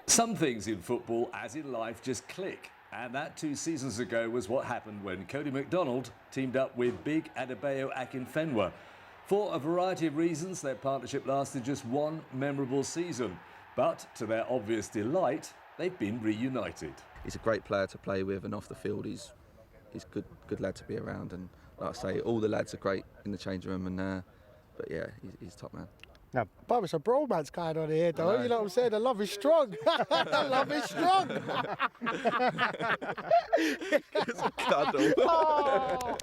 Some things in football, as in life, just click. And that 2 seasons ago was what happened when Cody MacDonald teamed up with Big Adebayo Akinfenwa. For a variety of reasons, their partnership lasted just one memorable season. But to their obvious delight, they've been reunited. He's a great player to play with, and off the field he's good lad to be around. And like I say, all the lads are great in the changing room, and but yeah, he's top man. Now, Bob, it's a bromance kind on here, though. You know what I'm saying? The love is strong. The love is strong. It's a cuddle. Oh.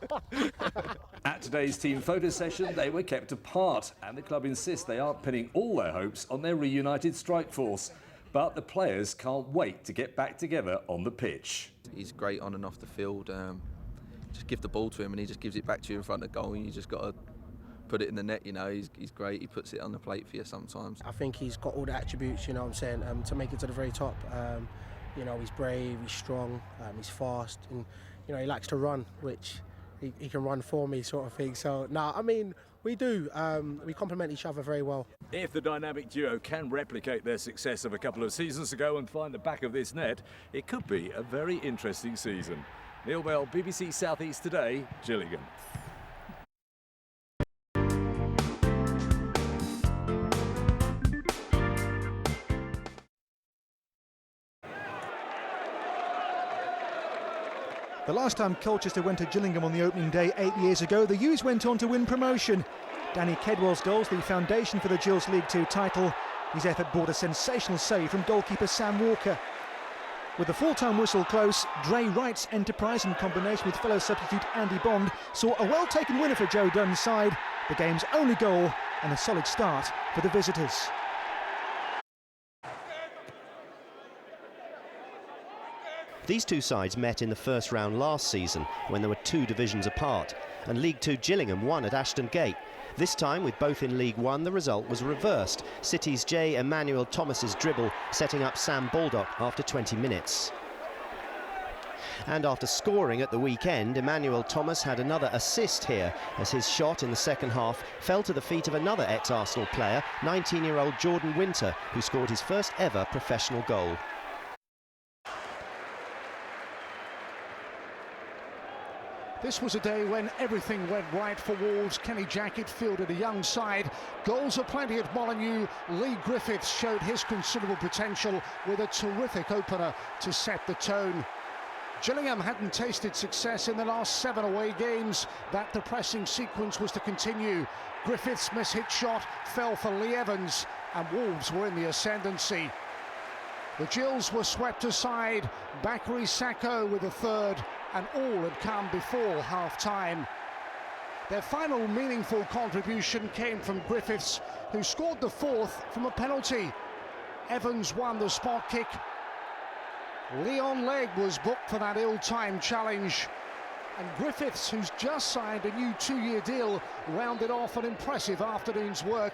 At today's team photo session, they were kept apart, and the club insists they aren't pinning all their hopes on their reunited strikeforce. But the players can't wait to get back together on the pitch. He's great on and off the field. Just give the ball to him and he just gives it back to you in front of goal, and you just got to put it in the net. You know, he's great. He puts it on the plate for you sometimes. I think he's got all the attributes, you know what I'm saying, to make it to the very top. You know, he's brave, he's strong, he's fast, and, you know, he likes to run, which he can run for me, sort of thing. So, no, I mean, we do. We complement each other very well. If the dynamic duo can replicate their success of a couple of seasons ago and find the back of this net, it could be a very interesting season. Neil Bell, BBC South East Today, Gillingham. The last time Colchester went to Gillingham on the opening day 8 years ago, the U's went on to win promotion. Danny Kedwell's goals, the foundation for the Gills League 2 title. His effort brought a sensational save from goalkeeper Sam Walker. With the full-time whistle close, Dre Wright's enterprise in combination with fellow substitute Andy Bond saw a well-taken winner for Joe Dunn's side, the game's only goal, and a solid start for the visitors. These two sides met in the first round last season when there were 2 divisions apart, and League 2 Gillingham won at Ashton Gate. This time, with both in League 1, the result was reversed. City's J. Emmanuel Thomas's dribble setting up Sam Baldock after 20 minutes. And after scoring at the weekend, Emmanuel Thomas had another assist here as his shot in the second half fell to the feet of another ex-Arsenal player, 19-year-old Jordan Winter, who scored his first ever professional goal. This was a day when everything went right for Wolves. Kenny Jackett fielded a young side. Goals aplenty at Molineux. Lee Griffiths showed his considerable potential with a terrific opener to set the tone. Gillingham hadn't tasted success in the last 7 away games. That depressing sequence was to continue. Griffiths' mishit shot fell for Lee Evans, and Wolves were in the ascendancy. The Gills were swept aside. Bakary Sakho with a third, and all had come before half-time. Their final meaningful contribution came from Griffiths, who scored the 4th from a penalty. Evans won the spot kick. Leon Legg was booked for that ill-timed challenge. And Griffiths, who's just signed a new 2-year deal, rounded off an impressive afternoon's work.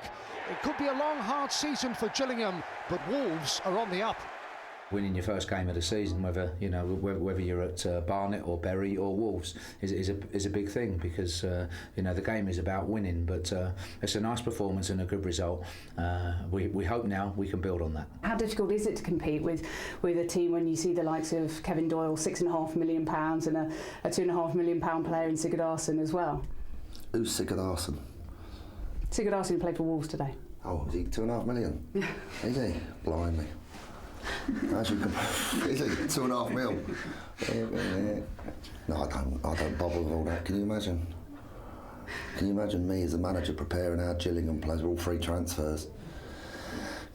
It could be a long, hard season for Gillingham, but Wolves are on the up. Winning your first game of the season, whether you're at Barnet or Bury or Wolves, is a big thing, because the game is about winning. But it's a nice performance and a good result. We hope now we can build on that. How difficult is it to compete with a team when you see the likes of Kevin Doyle, £6.5 million, and a £2.5 million player in Sigurd Arsen as well? Who's Sigurd Arsen? Sigurd Arsen played for Wolves today. Oh, is he £2.5 million? Is he? Blimey. As you can, is he 2.5 mil? No, I don't bother with all that. Can you imagine? Can you imagine me as a manager preparing our Gillingham players, all free transfers?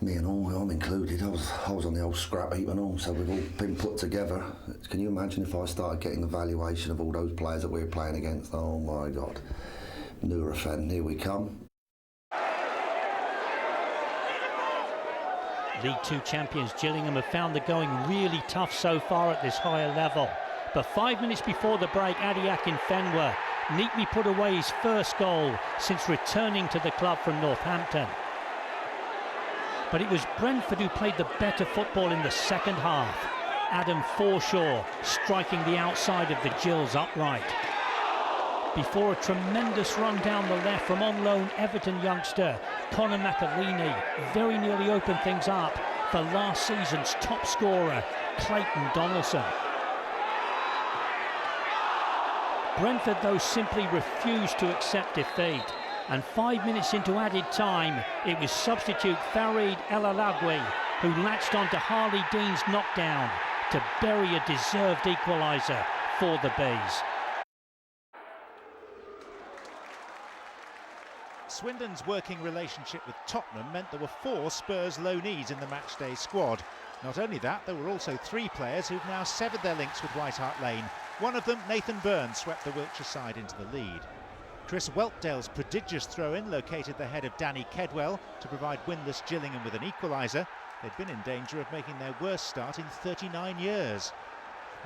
me and all, I'm included, I was on the old scrap heap and all, so we've all been put together. Can you imagine if I started getting the valuation of all those players that we're playing against? Oh my God. Nurofen, here we come. League Two champions Gillingham have found the going really tough so far at this higher level. But 5 minutes before the break, Adi Akinfenwa neatly put away his first goal since returning to the club from Northampton. But it was Brentford who played the better football in the second half. Adam Forshaw striking the outside of the Gills upright. Before a tremendous run down the left from on loan Everton youngster Conor McAleeney very nearly opened things up for last season's top scorer Clayton Donaldson. Brentford though simply refused to accept defeat, and 5 minutes into added time it was substitute Farid El Alagui who latched onto Harley Dean's knockdown to bury a deserved equaliser for the Bees. Swindon's working relationship with Tottenham meant there were 4 Spurs loanees in the matchday squad. Not only that, there were also 3 players who've now severed their links with White Hart Lane. One of them, Nathan Burns, swept the Wiltshire side into the lead. Chris Whelpdale's prodigious throw-in located the head of Danny Kedwell to provide winless Gillingham with an equaliser. They'd been in danger of making their worst start in 39 years.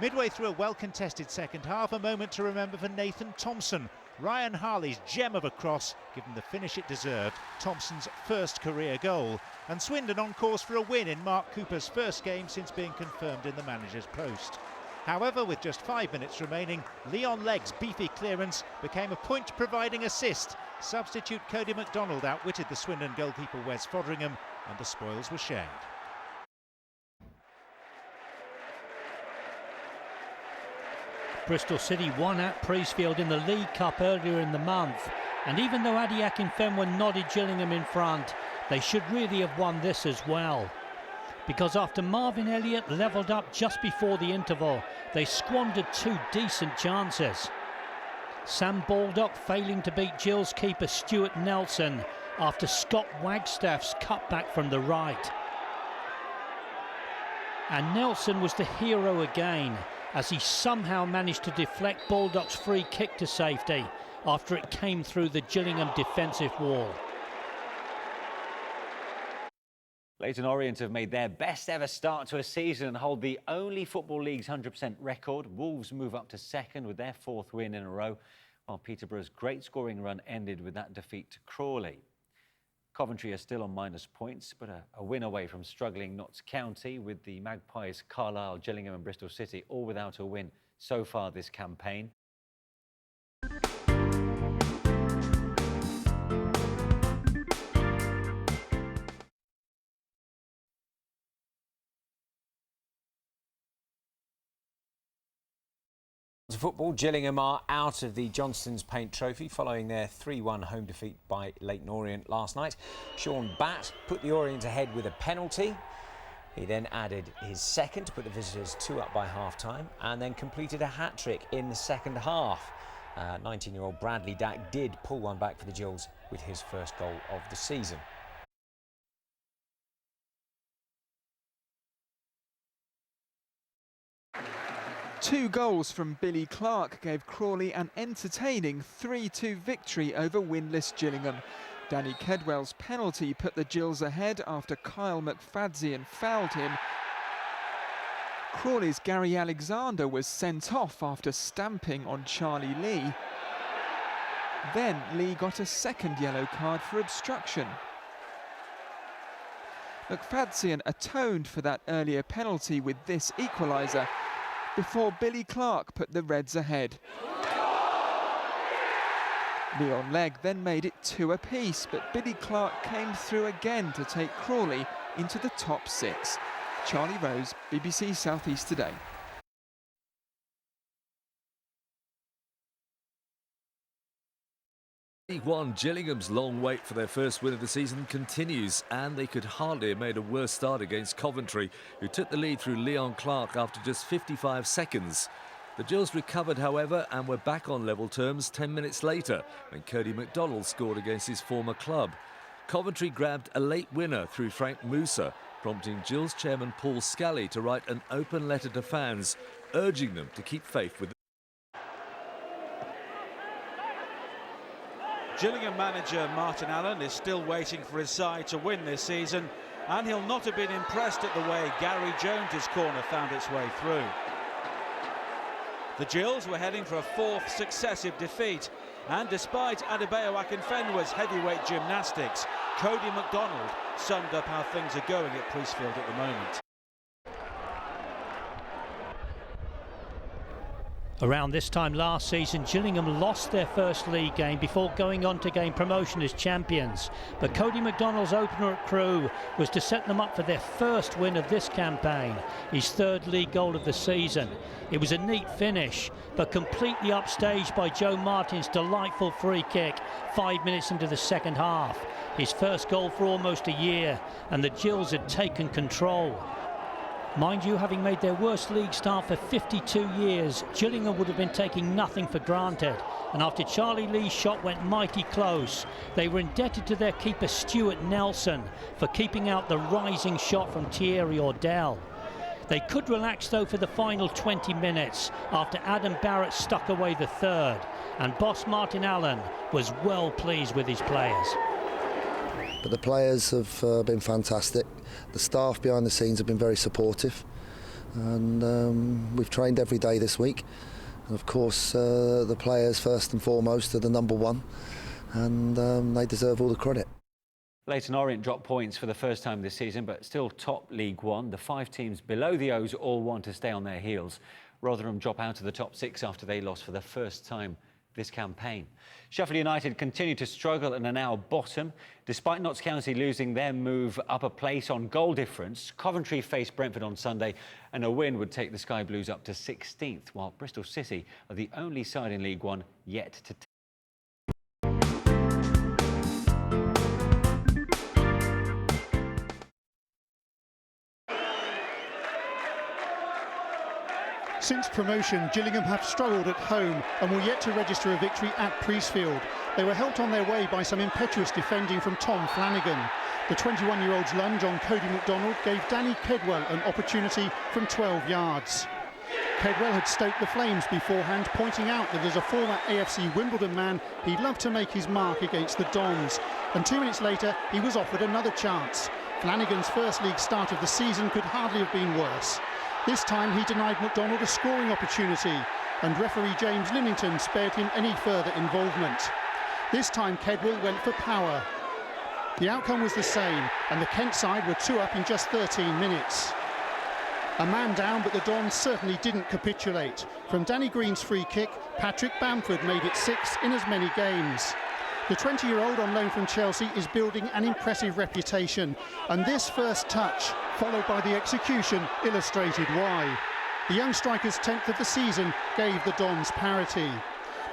Midway through a well-contested second half, a moment to remember for Nathan Thompson. Ryan Harley's gem of a cross, given the finish it deserved, Thompson's first career goal. And Swindon on course for a win in Mark Cooper's first game since being confirmed in the manager's post. However, with just 5 minutes remaining, Leon Legg's beefy clearance became a point-providing assist. Substitute Cody MacDonald outwitted the Swindon goalkeeper Wes Foderingham, and the spoils were shared. Bristol City won at Priestfield in the League Cup earlier in the month, and even though Adi Akinfenwa nodded Gillingham in front, they should really have won this as well. Because after Marvin Elliott levelled up just before the interval, they squandered 2 decent chances. Sam Baldock failing to beat Gills keeper Stuart Nelson after Scott Wagstaff's cutback from the right. And Nelson was the hero again, as he somehow managed to deflect Baldock's free kick to safety after it came through the Gillingham defensive wall. Leyton Orient have made their best ever start to a season and hold the only Football League's 100% record. Wolves move up to second with their 4th win in a row, while Peterborough's great scoring run ended with that defeat to Crawley. Coventry are still on minus points, but a win away from struggling Notts County, with the Magpies, Carlisle, Gillingham and Bristol City all without a win so far this campaign. Football, Gillingham are out of the Johnston's Paint Trophy following their 3-1 home defeat by Leyton Orient last night. Sean Batt put the Orient ahead with a penalty. He then added his second to put the visitors 2 up by half-time, and then completed a hat-trick in the second half. 19-year-old Bradley Dack did pull one back for the Gills with his first goal of the season. Two goals from Billy Clark gave Crawley an entertaining 3-2 victory over winless Gillingham. Danny Kedwell's penalty put the Gills ahead after Kyle McFadzean fouled him. Crawley's Gary Alexander was sent off after stamping on Charlie Lee. Then Lee got a second yellow card for obstruction. McFadzean atoned for that earlier penalty with this equaliser, before Billy Clark put the Reds ahead. Leon Legg then made it 2 apiece, but Billy Clark came through again to take Crawley into the top 6. Charlie Rose, BBC South East Today. League One, Gillingham's long wait for their first win of the season continues, and they could hardly have made a worse start against Coventry, who took the lead through Leon Clark after just 55 seconds. The Gills recovered, however, and were back on level terms 10 minutes later when Cody MacDonald scored against his former club. Coventry grabbed a late winner through Frank Musa, prompting Gills chairman Paul Scally to write an open letter to fans, urging them to keep faith with Gillingham manager Martin Allen is still waiting for his side to win this season, and he'll not have been impressed at the way Gary Jones's corner found its way through. The Gills were heading for a fourth successive defeat, and despite Adebayo Akinfenwa's heavyweight gymnastics, Cody MacDonald summed up how things are going at Priestfield at the moment. Around this time last season, Gillingham lost their first league game before going on to gain promotion as champions. But Cody MacDonald's opener at Crewe was to set them up for their first win of this campaign, his third league goal of the season. It was a neat finish, but completely upstaged by Joe Martin's delightful free kick 5 minutes into the second half. His first goal for almost a year, and the Gills had taken control. Mind you, having made their worst league start for 52 years, Gillingham would have been taking nothing for granted. And after Charlie Lee's shot went mighty close, they were indebted to their keeper Stuart Nelson for keeping out the rising shot from Thierry Ordell. They could relax though for the final 20 minutes after Adam Barrett stuck away the third, and boss Martin Allen was well pleased with his players. But the players have been fantastic. The staff behind the scenes have been very supportive, and we've trained every day this week. And of course, the players first and foremost are the number one, and they deserve all the credit. Leyton Orient dropped points for the first time this season, but still top League One. The 5 teams below the O's all want to stay on their heels. Rotherham drop out of the top 6 after they lost for the first time this campaign. Sheffield United continue to struggle and are now bottom. Despite Notts County losing their move up a place on goal difference, Coventry face Brentford on Sunday, and a win would take the Sky Blues up to 16th, while Bristol City are the only side in League One yet to Since promotion, Gillingham have struggled at home and were yet to register a victory at Priestfield. They were helped on their way by some impetuous defending from Tom Flanagan. The 21-year-old's lunge on Cody MacDonald gave Danny Kedwell an opportunity from 12 yards. Kedwell had stoked the flames beforehand, pointing out that as a former AFC Wimbledon man, he'd love to make his mark against the Dons. And 2 minutes later, he was offered another chance. Flanagan's first league start of the season could hardly have been worse. This time he denied MacDonald a scoring opportunity, and referee James Limington spared him any further involvement. This time Kedwell went for power. The outcome was the same, and the Kent side were 2 up in just 13 minutes. A man down, but the Dons certainly didn't capitulate. From Danny Green's free kick, Patrick Bamford made it 6 in as many games. The 20-year-old on loan from Chelsea is building an impressive reputation, and this first touch, followed by the execution, illustrated why. The young striker's 10th of the season gave the Dons parity.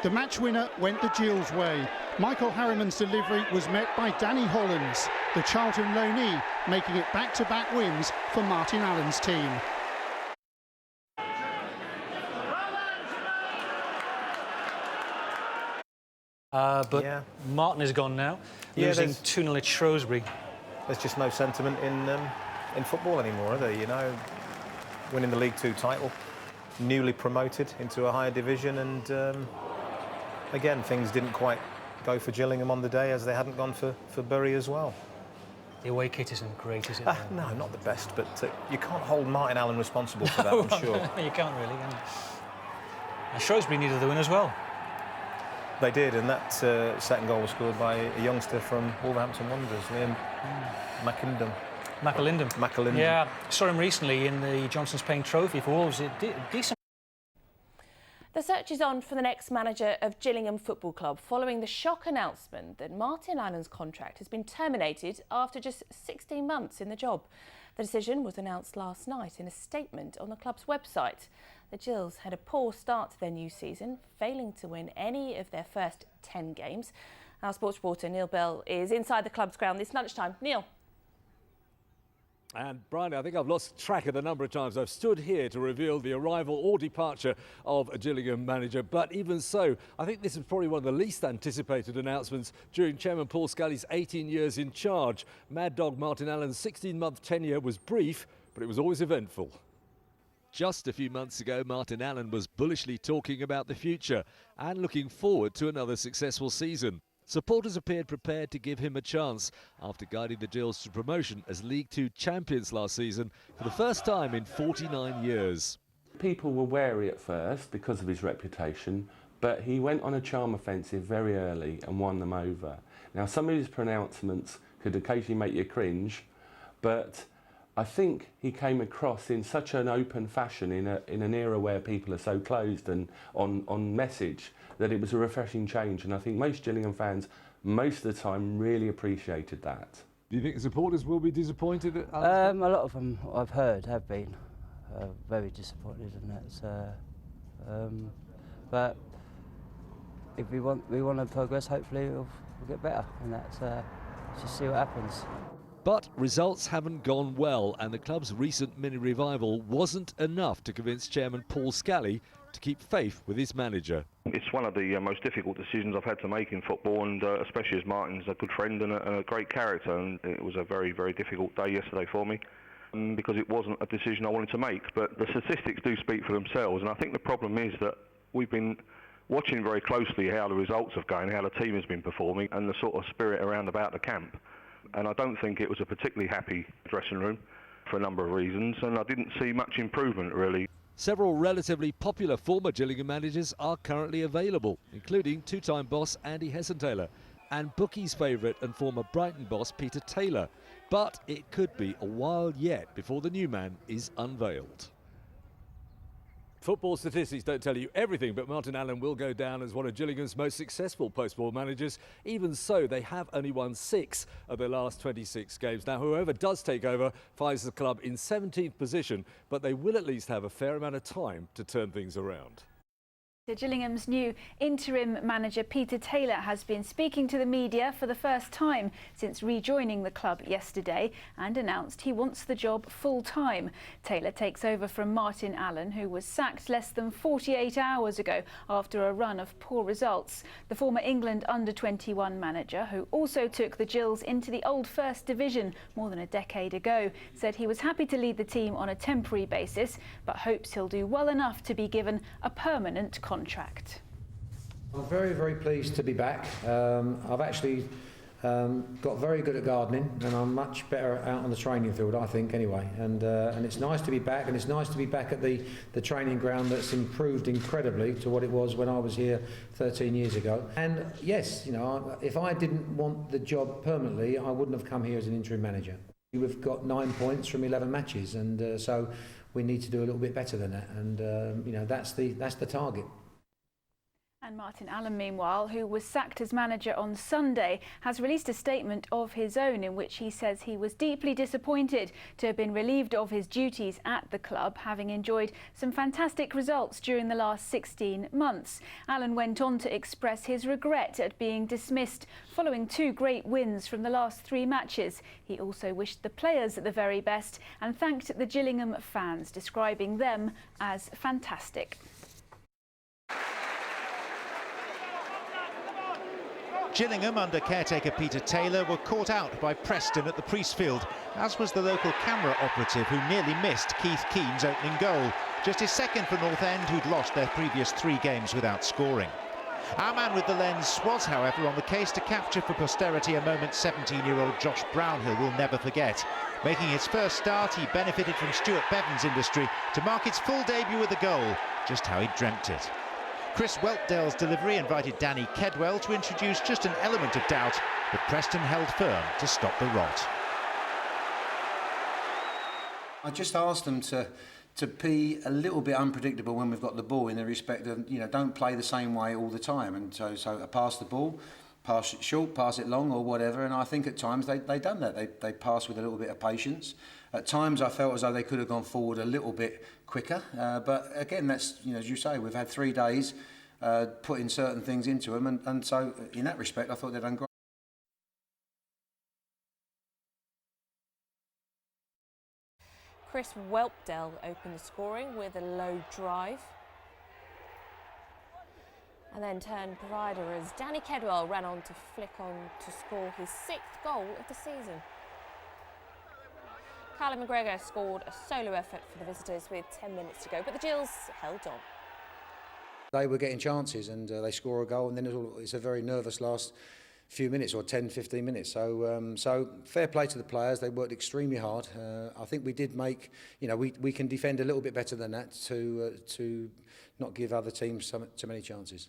The match winner went the Gills' way. Michael Harriman's delivery was met by Danny Hollins, the Charlton loanee, making it back-to-back wins for Martin Allen's team. But Martin is gone now, losing 2-0 at Shrewsbury. There's just no sentiment in football anymore, are there? You know, winning the League Two title, newly promoted into a higher division, and again, things didn't quite go for Gillingham on the day, as they hadn't gone for Bury as well. The away kit isn't great, is it? No, not the best, but you can't hold Martin Allen responsible for that, I'm sure. You can't really, can you? And Shrewsbury needed the win as well. They did, and that second goal was scored by a youngster from Wolverhampton Wanderers, Liam McAlindom. Yeah, saw him recently in the Johnson's Paint Trophy for Wolves. Decent. The search is on for the next manager of Gillingham Football Club following the shock announcement that Martin Allen's contract has been terminated after just 16 months in the job. The decision was announced last night in a statement on the club's website. The Gills had a poor start to their new season, failing to win any of their first 10 games. Our sports reporter Neil Bell is inside the club's ground this lunchtime. Neil. And Brian, I think I've lost track of the number of times I've stood here to reveal the arrival or departure of a Gillingham manager. But even so, I think this is probably one of the least anticipated announcements during Chairman Paul Scally's 18 years in charge. Mad Dog Martin Allen's 16-month tenure was brief, but it was always eventful. Just a few months ago, Martin Allen was bullishly talking about the future and looking forward to another successful season. Supporters appeared prepared to give him a chance after guiding the Gills to promotion as League Two champions last season for the first time in 49 years. People were wary at first because of his reputation, but he went on a charm offensive very early and won them over. Now, some of his pronouncements could occasionally make you cringe, but I think he came across in such an open fashion in an era where people are so closed and on message, that it was a refreshing change, and I think most Gillingham fans most of the time really appreciated that. Do you think the supporters will be disappointed at A lot of them I've heard have been very disappointed in that. So, but if we want to progress, hopefully we'll get better, and that's just see what happens. But results haven't gone well, and the club's recent mini revival wasn't enough to convince Chairman Paul Scally to keep faith with his manager. It's one of the most difficult decisions I've had to make in football, and especially as Martin's a good friend and a great character, and it was a very, very difficult day yesterday for me because it wasn't a decision I wanted to make. But the statistics do speak for themselves, and I think the problem is that we've been watching very closely how the results have gone, how the team has been performing, and the sort of spirit around about the camp. And I don't think it was a particularly happy dressing room for a number of reasons, and I didn't see much improvement really. Several relatively popular former Gillingham managers are currently available, including two-time boss Andy Hessenthaler and bookies' favourite and former Brighton boss Peter Taylor. But it could be a while yet before the new man is unveiled. Football statistics don't tell you everything, but Martin Allen will go down as one of Gillingham's most successful post-war managers. Even so, they have only won 6 of their last 26 games. Now, whoever does take over finds the club in 17th position, but they will at least have a fair amount of time to turn things around. Gillingham's new interim manager Peter Taylor has been speaking to the media for the first time since rejoining the club yesterday and announced he wants the job full-time. Taylor takes over from Martin Allen, who was sacked less than 48 hours ago after a run of poor results. The former England under-21 manager, who also took the Gills into the old First Division more than a decade ago, said he was happy to lead the team on a temporary basis but hopes he'll do well enough to be given a permanent contract. I'm very, very pleased to be back. I've actually got very good at gardening, and I'm much better out on the training field, I think, anyway. And it's nice to be back, and it's nice to be back at the training ground that's improved incredibly to what it was when I was here 13 years ago. And yes, you know, if I didn't want the job permanently, I wouldn't have come here as an interim manager. We've got 9 points from 11 matches, and so we need to do a little bit better than that. And you know, that's the target. And Martin Allen, meanwhile, who was sacked as manager on Sunday, has released a statement of his own in which he says he was deeply disappointed to have been relieved of his duties at the club, having enjoyed some fantastic results during the last 16 months. Allen went on to express his regret at being dismissed following 2 great wins from the last 3 matches. He also wished the players the very best and thanked the Gillingham fans, describing them as fantastic. Gillingham, under caretaker Peter Taylor, were caught out by Preston at the Priestfield, as was the local camera operative who nearly missed Keith Keane's opening goal, just his second for North End, who'd lost their previous 3 games without scoring. Our man with the lens was, however, on the case to capture for posterity a moment 17-year-old Josh Brownhill will never forget. Making his first start, he benefited from Stuart Bevan's industry to mark its full debut with a goal, just how he dreamt it. Chris Weltdale's delivery invited Danny Kedwell to introduce just an element of doubt, but Preston held firm to stop the rot. I just asked them to be a little bit unpredictable when we've got the ball, in the respect of, you know, don't play the same way all the time. And so I pass the ball, pass it short, pass it long or whatever, and I think at times they done that. They passed with a little bit of patience. At times I felt as though they could have gone forward a little bit quicker, but again, that's, you know, as you say, we've had 3 days putting certain things into them, and so in that respect I thought they'd done great. Chris Whelpdale opened the scoring with a low drive. And then turned provider as Danny Kedwell ran on to flick on to score his 6th goal of the season. Callum McGregor scored a solo effort for the visitors with 10 minutes to go, but the Gills held on. They were getting chances and they score a goal, and then it's a very nervous last few minutes, or 10-15 minutes. So fair play to the players. They worked extremely hard. I think we did make, we can defend a little bit better than that to not give other teams too many chances.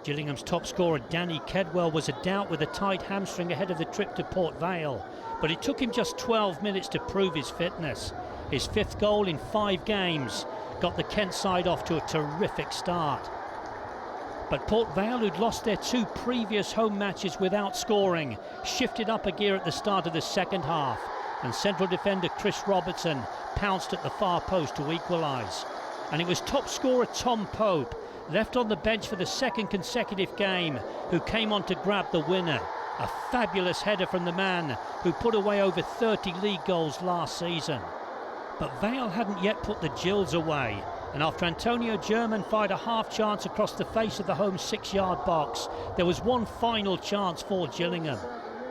Gillingham's top scorer Danny Kedwell was a doubt with a tight hamstring ahead of the trip to Port Vale, but it took him just 12 minutes to prove his fitness. His 5th goal in 5 games got the Kent side off to a terrific start. But Port Vale, who'd lost their 2 previous home matches without scoring, shifted up a gear at the start of the second half, and central defender Chris Robertson pounced at the far post to equalise. And it was top scorer Tom Pope, left on the bench for the 2nd consecutive game, who came on to grab the winner. A fabulous header from the man who put away over 30 league goals last season. But Vale hadn't yet put the Gills away, and after Antonio German fired a half chance across the face of the home 6-yard box, there was one final chance for Gillingham.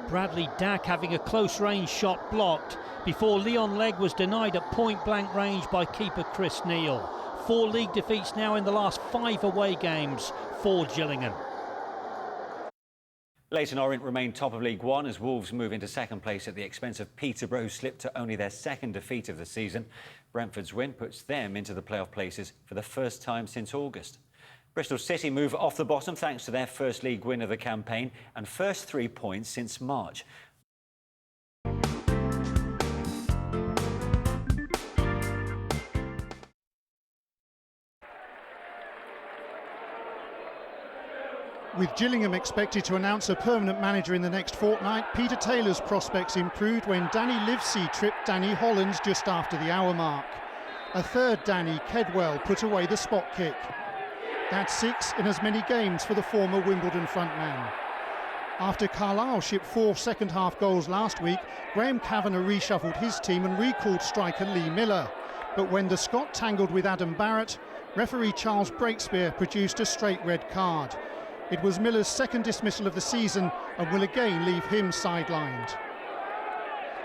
Bradley Dack having a close range shot blocked before Leon Legg was denied at point blank range by keeper Chris Neal. 4 league defeats now in the last 5 away games for Gillingham. Leyton Orient remain top of League One as Wolves move into 2nd place at the expense of Peterborough, who slipped to only their 2nd defeat of the season. Brentford's win puts them into the playoff places for the first time since August. Bristol City move off the bottom thanks to their first league win of the campaign and first 3 points since March. With Gillingham expected to announce a permanent manager in the next fortnight, Peter Taylor's prospects improved when Danny Livesey tripped Danny Hollands just after the hour mark. A 3rd Danny, Kedwell, put away the spot kick. That's 6 in as many games for the former Wimbledon frontman. After Carlisle shipped 4 second-half goals last week, Graham Kavanagh reshuffled his team and recalled striker Lee Miller. But when the Scot tangled with Adam Barrett, referee Charles Breakspear produced a straight red card. It was Miller's 2nd dismissal of the season and will again leave him sidelined.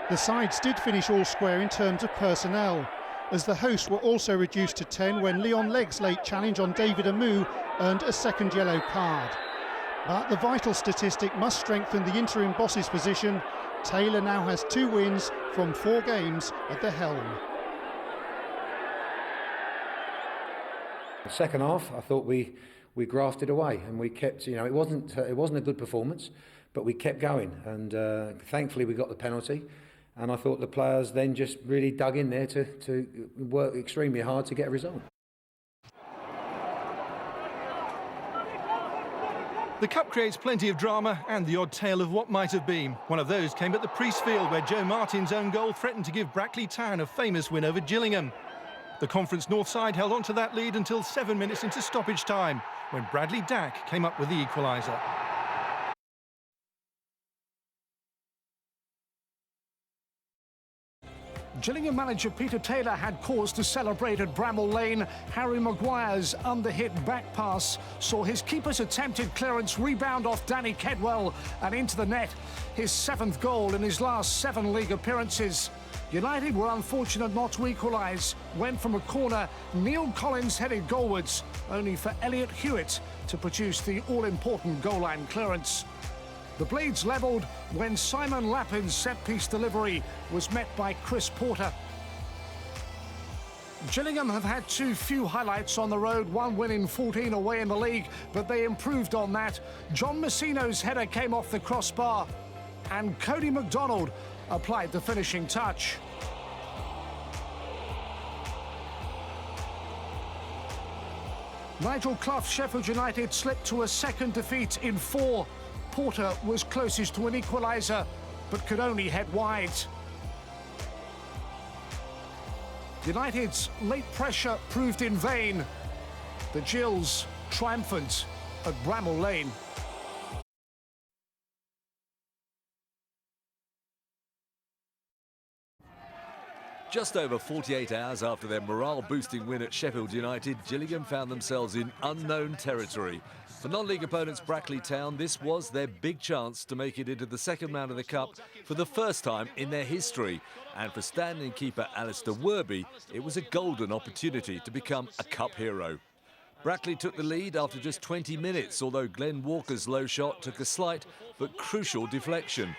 The sides did finish all square in terms of personnel, as the hosts were also reduced to 10 when Leon Legg's late challenge on David Amu earned a 2nd yellow card. But the vital statistic must strengthen the interim boss's position. Taylor now has 2 wins from 4 games at the helm. The second half, I thought we grafted away and we kept, it wasn't a good performance, but we kept going, and thankfully we got the penalty, and I thought the players then just really dug in there to work extremely hard to get a result. The Cup creates plenty of drama and the odd tale of what might have been. One of those came at the Priestfield, where Joe Martin's own goal threatened to give Brackley Town a famous win over Gillingham. The Conference North side held on to that lead until 7 minutes into stoppage time, when Bradley Dack came up with the equaliser. Gillingham manager Peter Taylor had cause to celebrate at Bramall Lane. Harry Maguire's underhit back pass saw his keeper's attempted clearance rebound off Danny Kedwell and into the net. His 7th goal in his last 7 league appearances. United were unfortunate not to equalise. When from a corner, Neil Collins headed goalwards, only for Elliot Hewitt to produce the all-important goal line clearance. The Blades levelled when Simon Lappin's set-piece delivery was met by Chris Porter. Gillingham have had too few highlights on the road, 1 win in 14 away in the league, but they improved on that. John Messino's header came off the crossbar, and Cody MacDonald applied the finishing touch. Nigel Clough's Sheffield United slipped to a 2nd defeat in 4. Porter was closest to an equaliser, but could only head wide. United's late pressure proved in vain. The Gills triumphant at Bramall Lane. Just over 48 hours after their morale-boosting win at Sheffield United, Gillingham found themselves in unknown territory. For non-league opponents Brackley Town, this was their big chance to make it into the second round of the Cup for the first time in their history. And for standing keeper Alistair Werby, it was a golden opportunity to become a Cup hero. Brackley took the lead after just 20 minutes, although Glenn Walker's low shot took a slight but crucial deflection.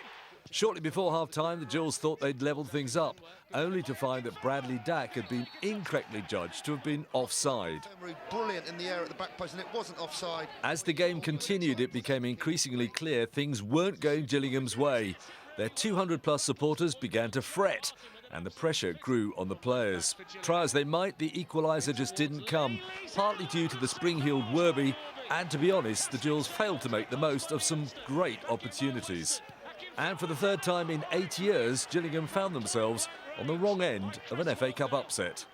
Shortly before half-time, the Gills thought they'd levelled things up, only to find that Bradley Dack had been incorrectly judged to have been offside. Brilliant in the air at the back post, and it wasn't offside. As the game continued, it became increasingly clear things weren't going Gillingham's way. Their 200-plus supporters began to fret, and the pressure grew on the players. Try as they might, the equaliser just didn't come, partly due to the spring-heeled Werby, and to be honest, the Gills failed to make the most of some great opportunities. And for the third time in 8 years, Gillingham found themselves on the wrong end of an FA Cup upset.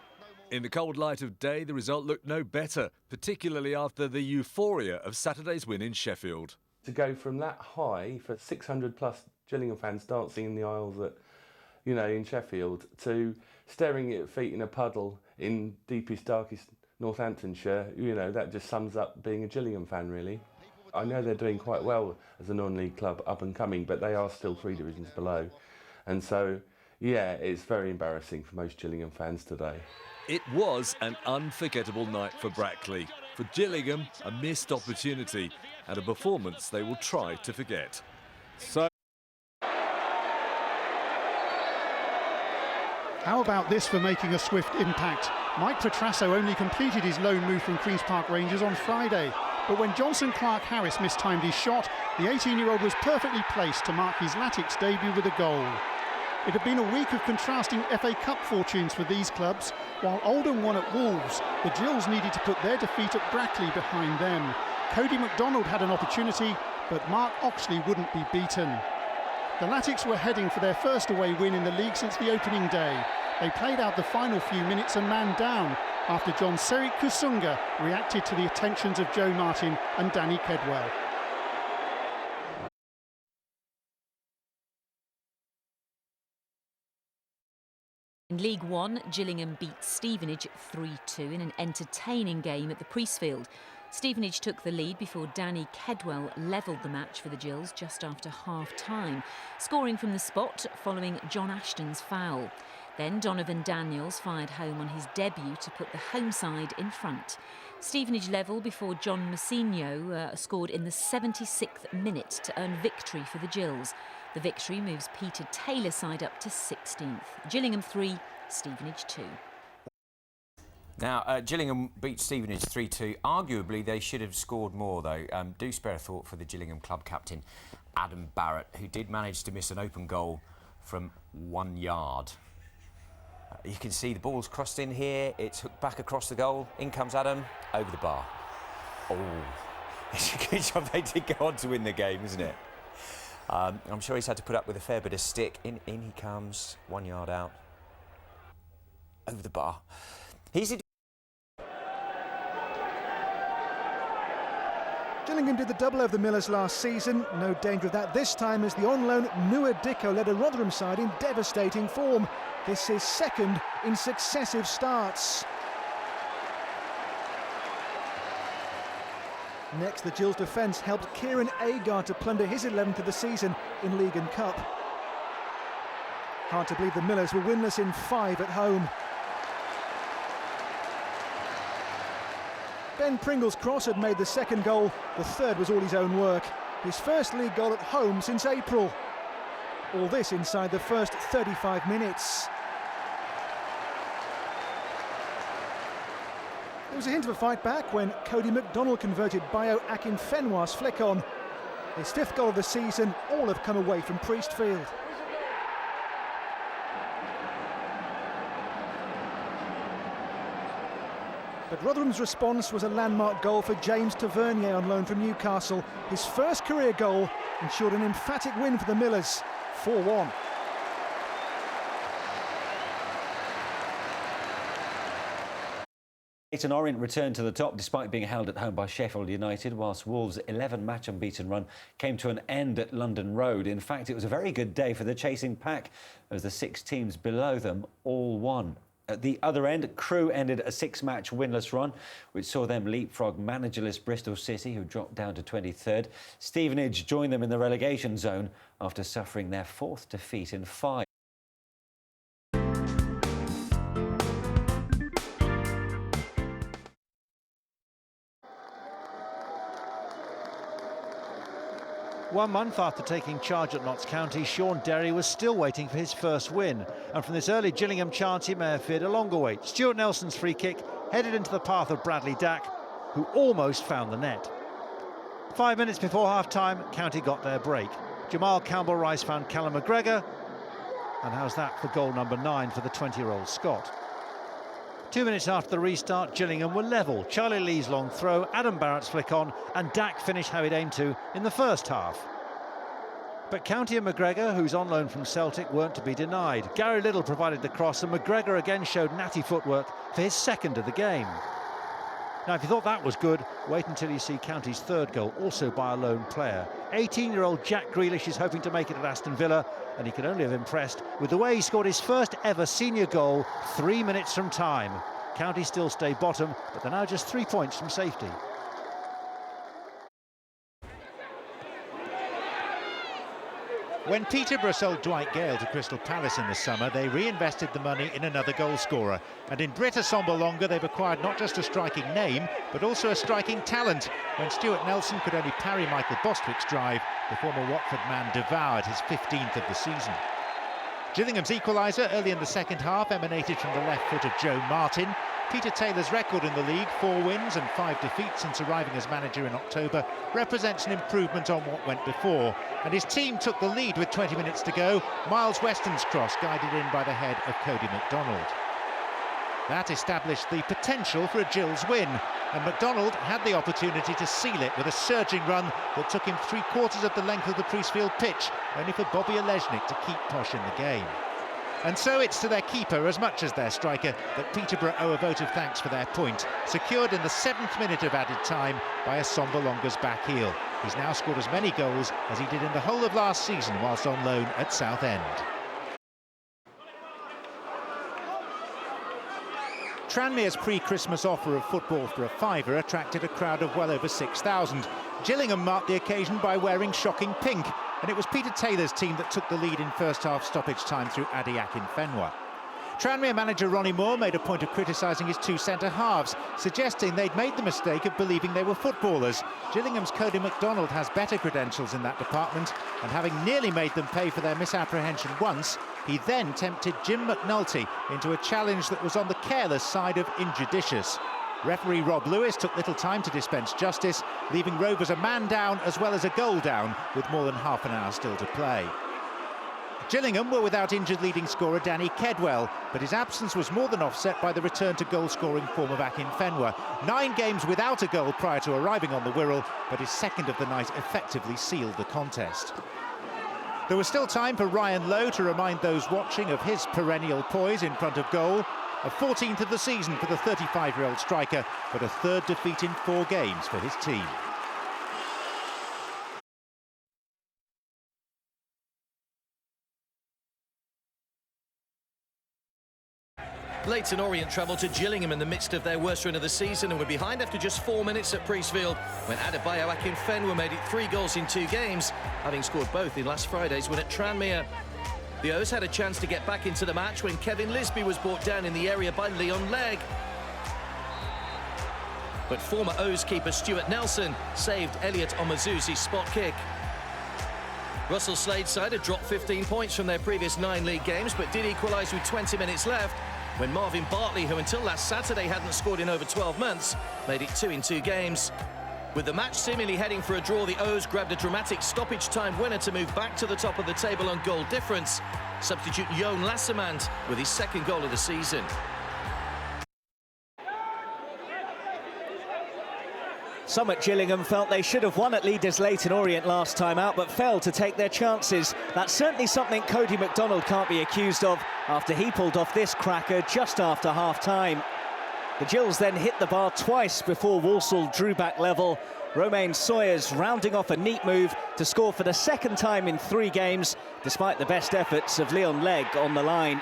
In the cold light of day, the result looked no better, particularly after the euphoria of Saturday's win in Sheffield. To go from that high for 600-plus Gillingham fans dancing in the aisles at, in Sheffield, to staring at feet in a puddle in deepest, darkest Northamptonshire, that just sums up being a Gillingham fan, really. I know they're doing quite well as a non-league club, up and coming, but they are still 3 divisions below. And so, yeah, it's very embarrassing for most Gillingham fans today. It was an unforgettable night for Brackley. For Gillingham, a missed opportunity and a performance they will try to forget. So, how about this for making a swift impact? Mike Petrasso only completed his loan move from Queen's Park Rangers on Friday. But when Johnson Clark-Harris mistimed his shot, the 18-year-old was perfectly placed to mark his Latics debut with a goal. It had been a week of contrasting FA Cup fortunes for these clubs. While Oldham won at Wolves, the Gills needed to put their defeat at Brackley behind them. Cody MacDonald had an opportunity, but Mark Oxley wouldn't be beaten. The Latics were heading for their first away win in the league since the opening day. They played out the final few minutes and man down after John Serik Kusunga reacted to the attentions of Joe Martin and Danny Kedwell. In League One, Gillingham beat Stevenage 3-2 in an entertaining game at the Priestfield. Stevenage took the lead before Danny Kedwell levelled the match for the Gills just after half-time, scoring from the spot following John Ashton's foul. Then Donovan Daniels fired home on his debut to put the home side in front. Stevenage level before John Massinho scored in the 76th minute to earn victory for the Gills. The victory moves Peter Taylor's side up to 16th. Gillingham 3, Stevenage 2. Now, Gillingham beat Stevenage 3-2. Arguably, they should have scored more, though. Do spare a thought for the Gillingham club captain, Adam Barrett, who did manage to miss an open goal from 1 yard. You can see the ball's crossed in here. It's hooked back across the goal. In comes Adam, over the bar. Oh, it's a good job they did go on to win the game, isn't it? I'm sure he's had to put up with a fair bit of stick. In he comes, 1 yard out. Over the bar. Gillingham did the double over the Millers last season. No danger of that this time as the on-loan Nua Dicko led a Rotherham side in devastating form. This is second in successive starts. Next, the Gills defence helped Kieran Agard to plunder his 11th of the season in League and Cup. Hard to believe the Millers were winless in 5 at home. Ben Pringle's cross had made the second goal. The third was all his own work. His first league goal at home since April. All this inside the first 35 minutes. There was a hint of a fight back when Cody MacDonald converted Bayo Akinfenwa's flick on. His 5th goal of the season, all have come away from Priestfield. But Rotherham's response was a landmark goal for James Tavernier on loan from Newcastle. His first career goal ensured an emphatic win for the Millers, 4-1. Leyton Orient returned to the top despite being held at home by Sheffield United, whilst Wolves' 11-match unbeaten run came to an end at London Road. In fact, it was a very good day for the chasing pack, as the 6 teams below them all won. At the other end, Crewe ended a 6-match winless run, which saw them leapfrog managerless Bristol City, who dropped down to 23rd. Stevenage joined them in the relegation zone after suffering their 4th defeat in 5. One month after taking charge at Notts County, Sean Derry was still waiting for his first win. And from this early Gillingham chance, he may have feared a longer wait. Stuart Nelson's free kick headed into the path of Bradley Dack, who almost found the net. 5 minutes before half-time, County got their break. Jamal Campbell-Rice found Callum McGregor. And how's that for goal number 9 for the 20-year-old Scot? 2 minutes after the restart, Gillingham were level. Charlie Lee's long throw, Adam Barrett's flick on, and Dack finished how he'd aimed to in the first half. But County and McGregor, who's on loan from Celtic, weren't to be denied. Gary Liddell provided the cross, and McGregor again showed natty footwork for his 2nd of the game. Now, if you thought that was good, wait until you see County's 3rd goal, also by a lone player. 18-year-old Jack Grealish is hoping to make it at Aston Villa, and he can only have impressed with the way he scored his first ever senior goal 3 minutes from time. County still stay bottom, but they're now just 3 points from safety. When Peterborough sold Dwight Gale to Crystal Palace in the summer, they reinvested the money in another goalscorer. And in Britt Assombalonga, they've acquired not just a striking name, but also a striking talent. When Stuart Nelson could only parry Michael Bostwick's drive, the former Watford man devoured his 15th of the season. Gillingham's equaliser early in the second half emanated from the left foot of Joe Martin. Peter Taylor's record in the league, 4 wins and 5 defeats since arriving as manager in October, represents an improvement on what went before. And his team took the lead with 20 minutes to go. Miles Weston's cross guided in by the head of Cody MacDonald. That established the potential for a Gills win, and MacDonald had the opportunity to seal it with a surging run that took him 3/4 of the length of the Priestfield pitch, only for Bobby Olejnik to keep Posh in the game. And so it's to their keeper as much as their striker that Peterborough owe a vote of thanks for their point, secured in the 7th minute of added time by Assombalonga's back heel. He's now scored as many goals as he did in the whole of last season whilst on loan at Southend. Tranmere's pre-Christmas offer of football for a £5 attracted a crowd of well over 6,000. Gillingham marked the occasion by wearing shocking pink, and it was Peter Taylor's team that took the lead in first-half stoppage time through Adi Akinfenwa. Tranmere manager Ronnie Moore made a point of criticising his 2 centre-halves, suggesting they'd made the mistake of believing they were footballers. Gillingham's Cody MacDonald has better credentials in that department, and having nearly made them pay for their misapprehension once, he then tempted Jim McNulty into a challenge that was on the careless side of injudicious. Referee Rob Lewis took little time to dispense justice, leaving Rovers a man down as well as a goal down, with more than half an hour still to play. Gillingham were without injured leading scorer Danny Kedwell, but his absence was more than offset by the return to goal-scoring form of Akinfenwa. 9 games without a goal prior to arriving on the Wirral, but his 2nd of the night effectively sealed the contest. There was still time for Ryan Lowe to remind those watching of his perennial poise in front of goal. A 14th of the season for the 35-year-old striker, but a 3rd defeat in 4 games for his team. Leyton Orient travelled to Gillingham in the midst of their worst run of the season and were behind after just 4 minutes at Priestfield when Adebayo Akinfenwa made it 3 goals in 2 games, having scored both in last Friday's win at Tranmere. The O's had a chance to get back into the match when Kevin Lisby was brought down in the area by Leon Legg. But former O's keeper Stuart Nelson saved Elliot Omazuzi's spot kick. Russell Slade's side had dropped 15 points from their previous 9 league games, but did equalise with 20 minutes left when Marvin Bartley, who until last Saturday hadn't scored in over 12 months, made it 2 in 2 games. With the match seemingly heading for a draw, the O's grabbed a dramatic stoppage-time winner to move back to the top of the table on goal difference. Substitute Joan Lassemant with his 2nd goal of the season. Some at Gillingham felt they should have won at leaders Leyton Orient last time out, but failed to take their chances. That's certainly something Cody MacDonald can't be accused of after he pulled off this cracker just after half-time. The Gills then hit the bar twice before Walsall drew back level. Romain Sawyers rounding off a neat move to score for the second time in 3 games, despite the best efforts of Leon Legg on the line.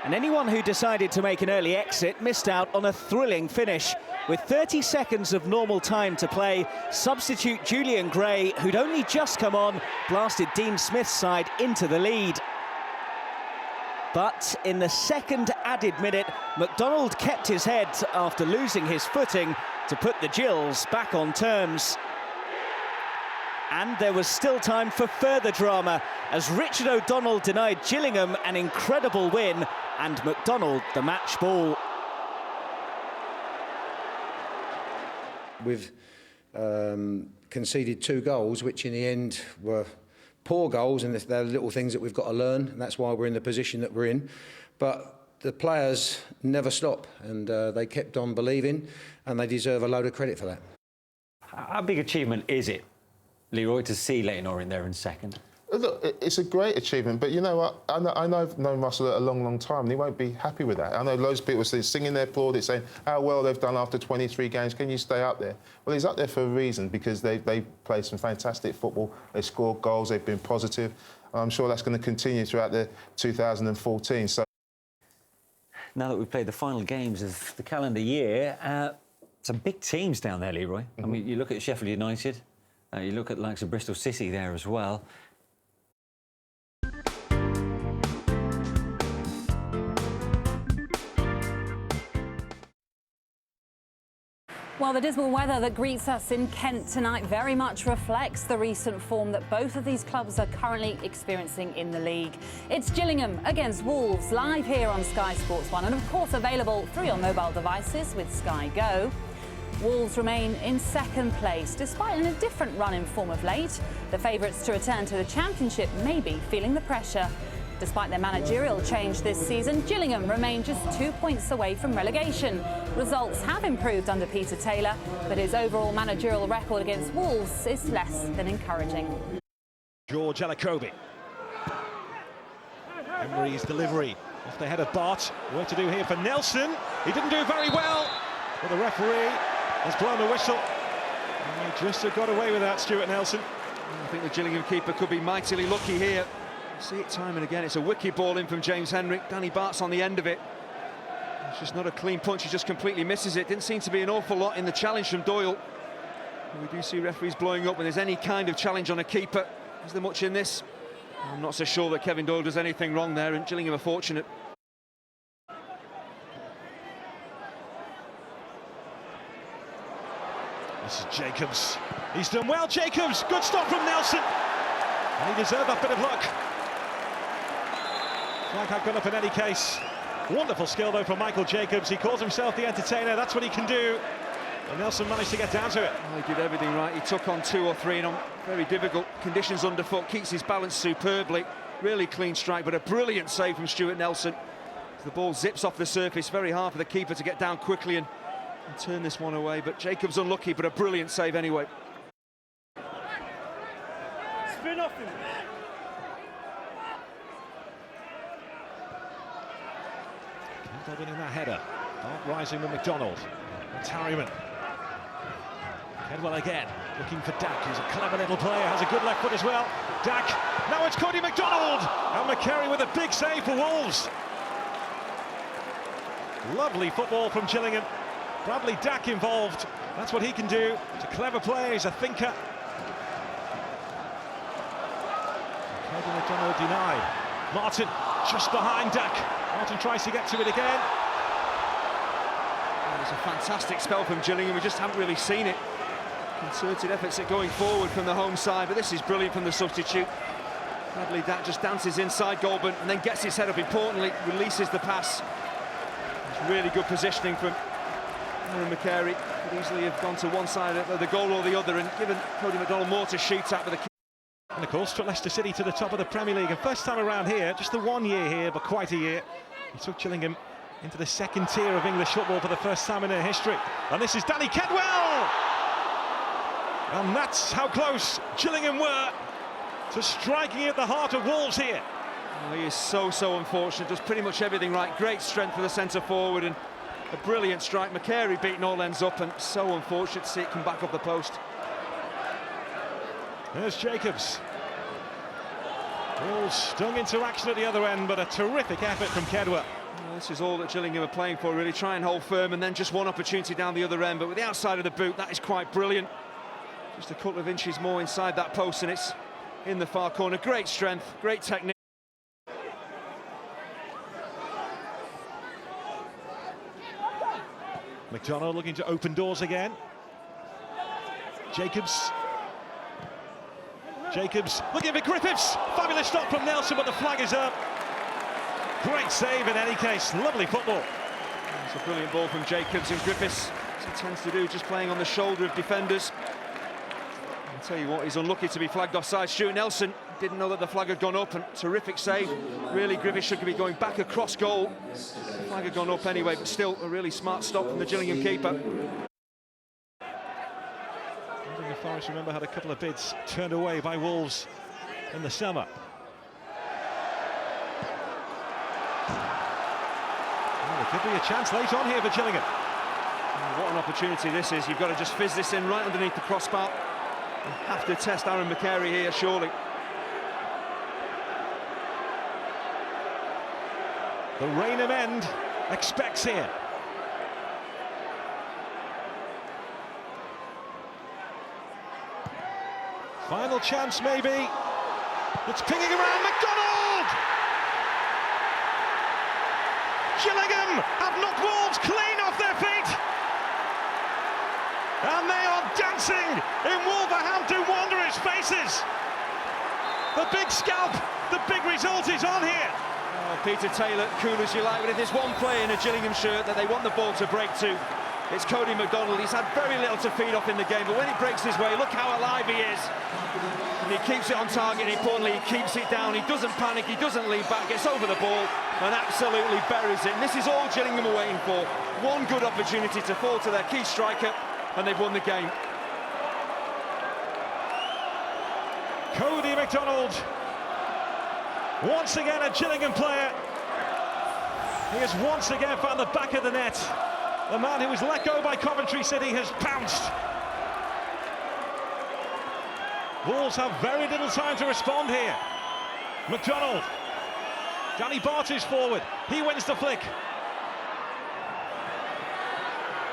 And anyone who decided to make an early exit missed out on a thrilling finish. With 30 seconds of normal time to play, substitute Julian Gray, who'd only just come on, blasted Dean Smith's side into the lead. But in the second added minute, McDonald kept his head after losing his footing to put the Gills back on terms. And there was still time for further drama as Richard O'Donnell denied Gillingham an incredible win and McDonald the match ball. We've conceded 2 goals, which in the end were poor goals, and they're little things that we've got to learn, and that's why we're in the position that we're in. But the players never stop, and they kept on believing, and they deserve a load of credit for that. How big achievement is it, Leroy, to see Leyton Orient there in second? Look, it's a great achievement, but you know what? I've known Russell a long, long time, and he won't be happy with that. I know loads of people singing their plaudits, saying how well they've done after 23 games. Can you stay up there? Well, he's up there for a reason, because they played some fantastic football. They scored goals. They've been positive. And I'm sure that's going to continue throughout the 2014. So now that we've played the final games of the calendar year, some big teams down there, Leroy. I mean, you look at Sheffield United, you look at the likes of Bristol City there as well. Well, the dismal weather that greets us in Kent tonight very much reflects the recent form that both of these clubs are currently experiencing in the league. It's Gillingham against Wolves, live here on Sky Sports 1 and of course available through your mobile devices with Sky Go. Wolves remain in second place, despite in a different run in form of late. The favourites to return to the Championship may be feeling the pressure. Despite their managerial change this season, Gillingham remain just 2 points away from relegation. Results have improved under Peter Taylor, but his overall managerial record against Wolves is less than encouraging. George Alakobi. Emery's delivery off the head of Bart. Work to do here for Nelson. He didn't do very well, but the referee has blown the whistle. And he just got away with that, Stuart Nelson. I think the Gillingham keeper could be mightily lucky here. See it time and again. It's a wicked ball in from James Henrick. Danny Bart's on the end of it. It's just not a clean punch. He just completely misses it. Didn't seem to be an awful lot in the challenge from Doyle. And we do see referees blowing up when there's any kind of challenge on a keeper. Is there much in this? I'm not so sure that Kevin Doyle does anything wrong there, and Gillingham are fortunate. This is Jacobs. He's done well, Jacobs. Good stop from Nelson. And he deserved that bit of luck. Flag had gone up in any case. Wonderful skill, though, from Michael Jacobs. He calls himself the entertainer. That's what he can do. And Nelson managed to get down to it. Well, he did everything right. He took on 2 or 3 on very difficult conditions underfoot. Keeps his balance superbly. Really clean strike, but a brilliant save from Stuart Nelson. As the ball zips off the surface, very hard for the keeper to get down quickly and turn this one away. But Jacobs unlucky, but a brilliant save anyway. Spin off him. Winning that header. Not rising with McDonald. And Tarryman. Kedwell again, looking for Dack, who's a clever little player, has a good left foot as well. Dack, now it's Cody McDonald! And McCary with a big save for Wolves. Lovely football from Gillingham. Bradley Dack involved. That's what he can do. He's a clever player, he's a thinker. Cody McDonald denied. Martin just behind Dack. Martin tries to get to it again. It's a fantastic spell from Gillingham. We just haven't really seen it. Concerted efforts at going forward from the home side, but this is brilliant from the substitute. Bradley Dack just dances inside Goulburn and then gets his head up, importantly, releases the pass. It's really good positioning from Aaron McCary. Could easily have gone to one side of the goal or the other and given Cody McDonald more to shoot at with the. And of course, took Leicester City to the top of the Premier League. And first time around here, just the 1 year here, but quite a year. He took Gillingham into the second tier of English football for the first time in their history. And this is Danny Kedwell! And that's how close Gillingham were to striking at the heart of Wolves here. Oh, he is so unfortunate, does pretty much everything right. Great strength for the centre forward and A brilliant strike. McCary beating all ends up, and so unfortunate to see it come back off the post. There's Jacobs. All stung into action at the other end, but a terrific effort from Kedwa. Well, this is all that Gillingham are playing for, really. Try and hold firm, and then just one opportunity down the other end. But with the outside of the boot, that is quite brilliant. Just a couple of inches more inside that post, and it's in the far corner. Great strength, great technique. McDonald looking to open doors again. Jacobs looking for Griffiths. Fabulous stop from Nelson, but the flag is up. Great save in any case. Lovely football. It's a brilliant ball from Jacobs, and Griffiths, as he tends to do, just playing on the shoulder of defenders. I'll tell you what, he's unlucky to be flagged offside. Stuart Nelson didn't know that the flag had gone up, and terrific save. Really, Griffiths should be going back across goal. The flag had gone up anyway, but still a really smart stop from the Gillingham keeper. Forest, remember, had a couple of bids turned away by Wolves in the summer. Well, there could be a chance late on here for Gillingham. What an opportunity this is. You've got to just fizz this in right underneath the crossbar. You have to test Aaron McCary here, surely. The Rainham end expects here. Final chance, maybe. It's pinging around. McDonald! Gillingham have knocked Wolves clean off their feet. And they are dancing in Wolverhampton Wanderers' faces. The big scalp, the big result is on here. Oh, Peter Taylor, cool as you like, but if there's one player in a Gillingham shirt that they want the ball to break to, it's Cody McDonald. He's had very little to feed off in the game, but when he breaks his way, look how alive he is. And he keeps it on target, and importantly, he keeps it down. He doesn't panic, he doesn't lean back, gets over the ball and absolutely buries it. And this is all Gillingham are waiting for. One good opportunity to fall to their key striker, and they've won the game. Cody McDonald, once again a Gillingham player. He has once again found the back of the net. The man who was let go by Coventry City has pounced. Wolves have very little time to respond here. McDonald. Danny Barty's forward. He wins the flick.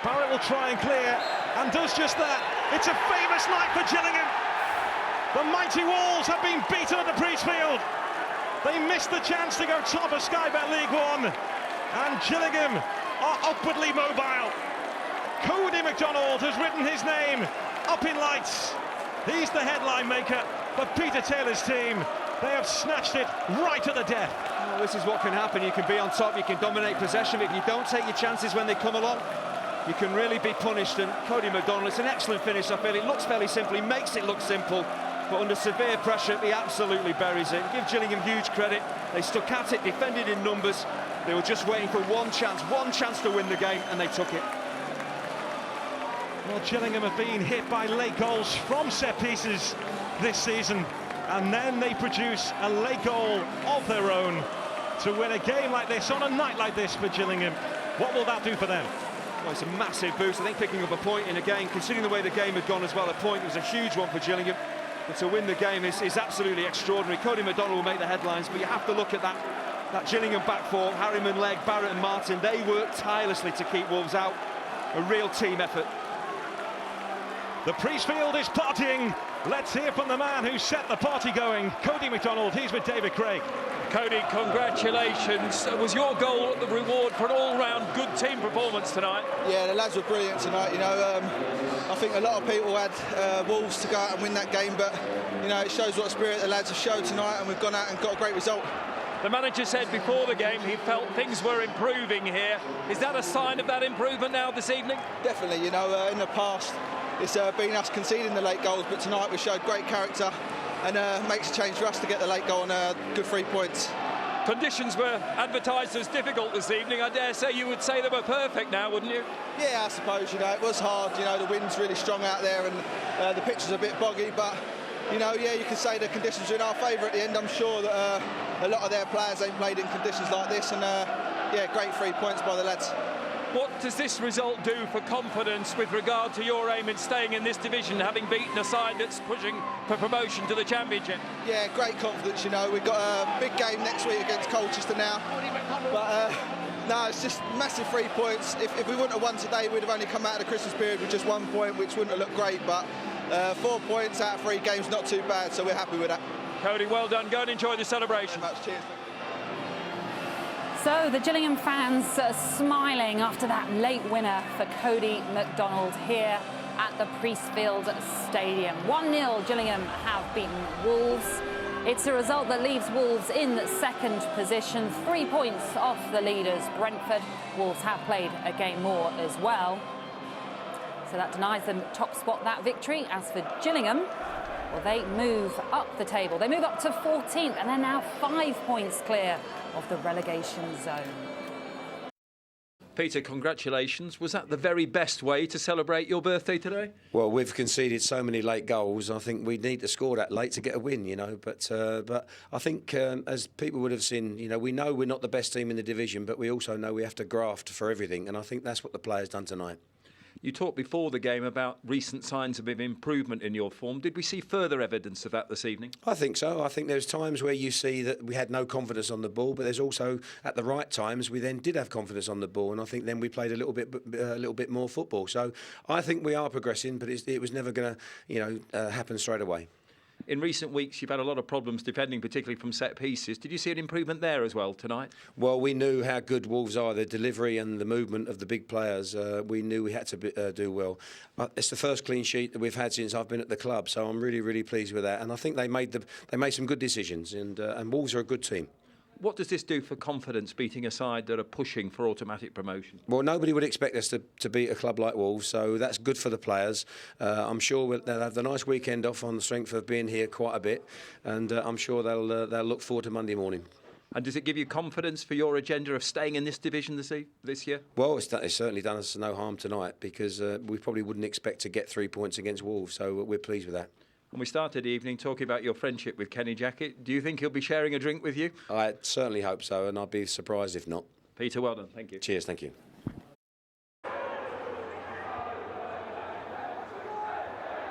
Barrett will try and clear, and does just that. It's a famous night for Gillingham. The mighty Wolves have been beaten at the Priestfield. They missed the chance to go top of Sky Bet League One, and Gillingham are upwardly mobile. Cody McDonald has written his name up in lights. He's the headline maker, but Peter Taylor's team, they have snatched it right at the death. Well, this is what can happen. You can be on top, you can dominate possession, but if you don't take your chances when they come along, you can really be punished. And Cody McDonald, it's an excellent finish, I feel. It looks fairly simple, he makes it look simple, but under severe pressure, he absolutely buries it. Give Gillingham huge credit. They stuck at it, defended in numbers. They were just waiting for one chance to win the game, and they took it. Well, Gillingham have been hit by late goals from set pieces this season, and then they produce a late goal of their own to win a game like this on a night like this for Gillingham. What will that do for them? Well, it's a massive boost. I think picking up a point in a game, considering the way the game had gone as well, a point was a huge one for Gillingham. But to win the game is absolutely extraordinary. Cody McDonald will make the headlines, but you have to look at that Gillingham back four. Harriman, Legg, Barrett and Martin, they worked tirelessly to keep Wolves out. A real team effort. The Priestfield is partying. Let's hear from the man who set the party going, Cody McDonald. He's with David Craig. Cody, congratulations. Was your goal the reward for an all-round good team performance tonight? Yeah, the lads were brilliant tonight. You know, I think a lot of people had Wolves to go out and win that game, but you know, it shows what spirit the lads have showed tonight, and we've gone out and got a great result. The manager said before the game he felt things were improving here. Is that a sign of that improvement now this evening? Definitely. You know, in the past it's been us conceding the late goals, but tonight we showed great character, and makes a change for us to get the late goal and good 3 points. Conditions were advertised as difficult this evening. I dare say you would say they were perfect now, wouldn't you? Yeah, I suppose. You know, it was hard. You know, the wind's really strong out there, and the pitch is a bit boggy, but you know, yeah, you can say the conditions are in our favour at the end. I'm sure that a lot of their players ain't played in conditions like this, and yeah, great 3 points by the lads. What does this result do for confidence with regard to your aim in staying in this division, having beaten a side that's pushing for promotion to the Championship? Yeah, great confidence, you know. We've got a big game next week against Colchester now. But no, it's just massive 3 points. If we wouldn't have won today, we'd have only come out of the Christmas period with just 1 point, which wouldn't have looked great. But 4 points out of 3 games, not too bad, so we're happy with that. Cody, well done. Go and enjoy the celebration. Cheers. So the Gillingham fans are smiling after that late winner for Cody MacDonald here at the Priestfield Stadium. 1-0, Gillingham have beaten Wolves. It's a result that leaves Wolves in second position, 3 points off the leaders, Brentford. Wolves have played a game more as well. So that denies them top spot, that victory. As for Gillingham, well, they move up the table. They move up to 14th and they're now 5 points clear of the relegation zone. Peter, congratulations. Was that the very best way to celebrate your birthday today? Well, we've conceded so many late goals. I think we need to score that late to get a win, you know. But I think, as people would have seen, you know, we know we're not the best team in the division, but we also know we have to graft for everything. And I think that's what the players done tonight. You talked before the game about recent signs of improvement in your form. Did we see further evidence of that this evening? I think so. I think there's times where you see that we had no confidence on the ball, but there's also at the right times we then did have confidence on the ball, and I think then we played a little bit more football. So I think we are progressing, but it was never going to, happen straight away. In recent weeks, you've had a lot of problems defending, particularly from set pieces. Did you see an improvement there as well tonight? Well, we knew how good Wolves are, the delivery and the movement of the big players. We knew we had to do well. It's the first clean sheet that we've had since I've been at the club, so I'm really, really pleased with that. And I think they made some good decisions, and Wolves are a good team. What does this do for confidence, beating a side that are pushing for automatic promotion? Well, nobody would expect us to beat a club like Wolves, so that's good for the players. I'm sure they'll have the nice weekend off on the strength of being here quite a bit, and I'm sure they'll look forward to Monday morning. And does it give you confidence for your agenda of staying in this division this year? Well, it's certainly done us no harm tonight, because we probably wouldn't expect to get 3 points against Wolves, so we're pleased with that. And we started the evening talking about your friendship with Kenny Jackett. Do you think he'll be sharing a drink with you? I certainly hope so, and I'd be surprised if not. Peter, well done. Thank you. Cheers, thank you.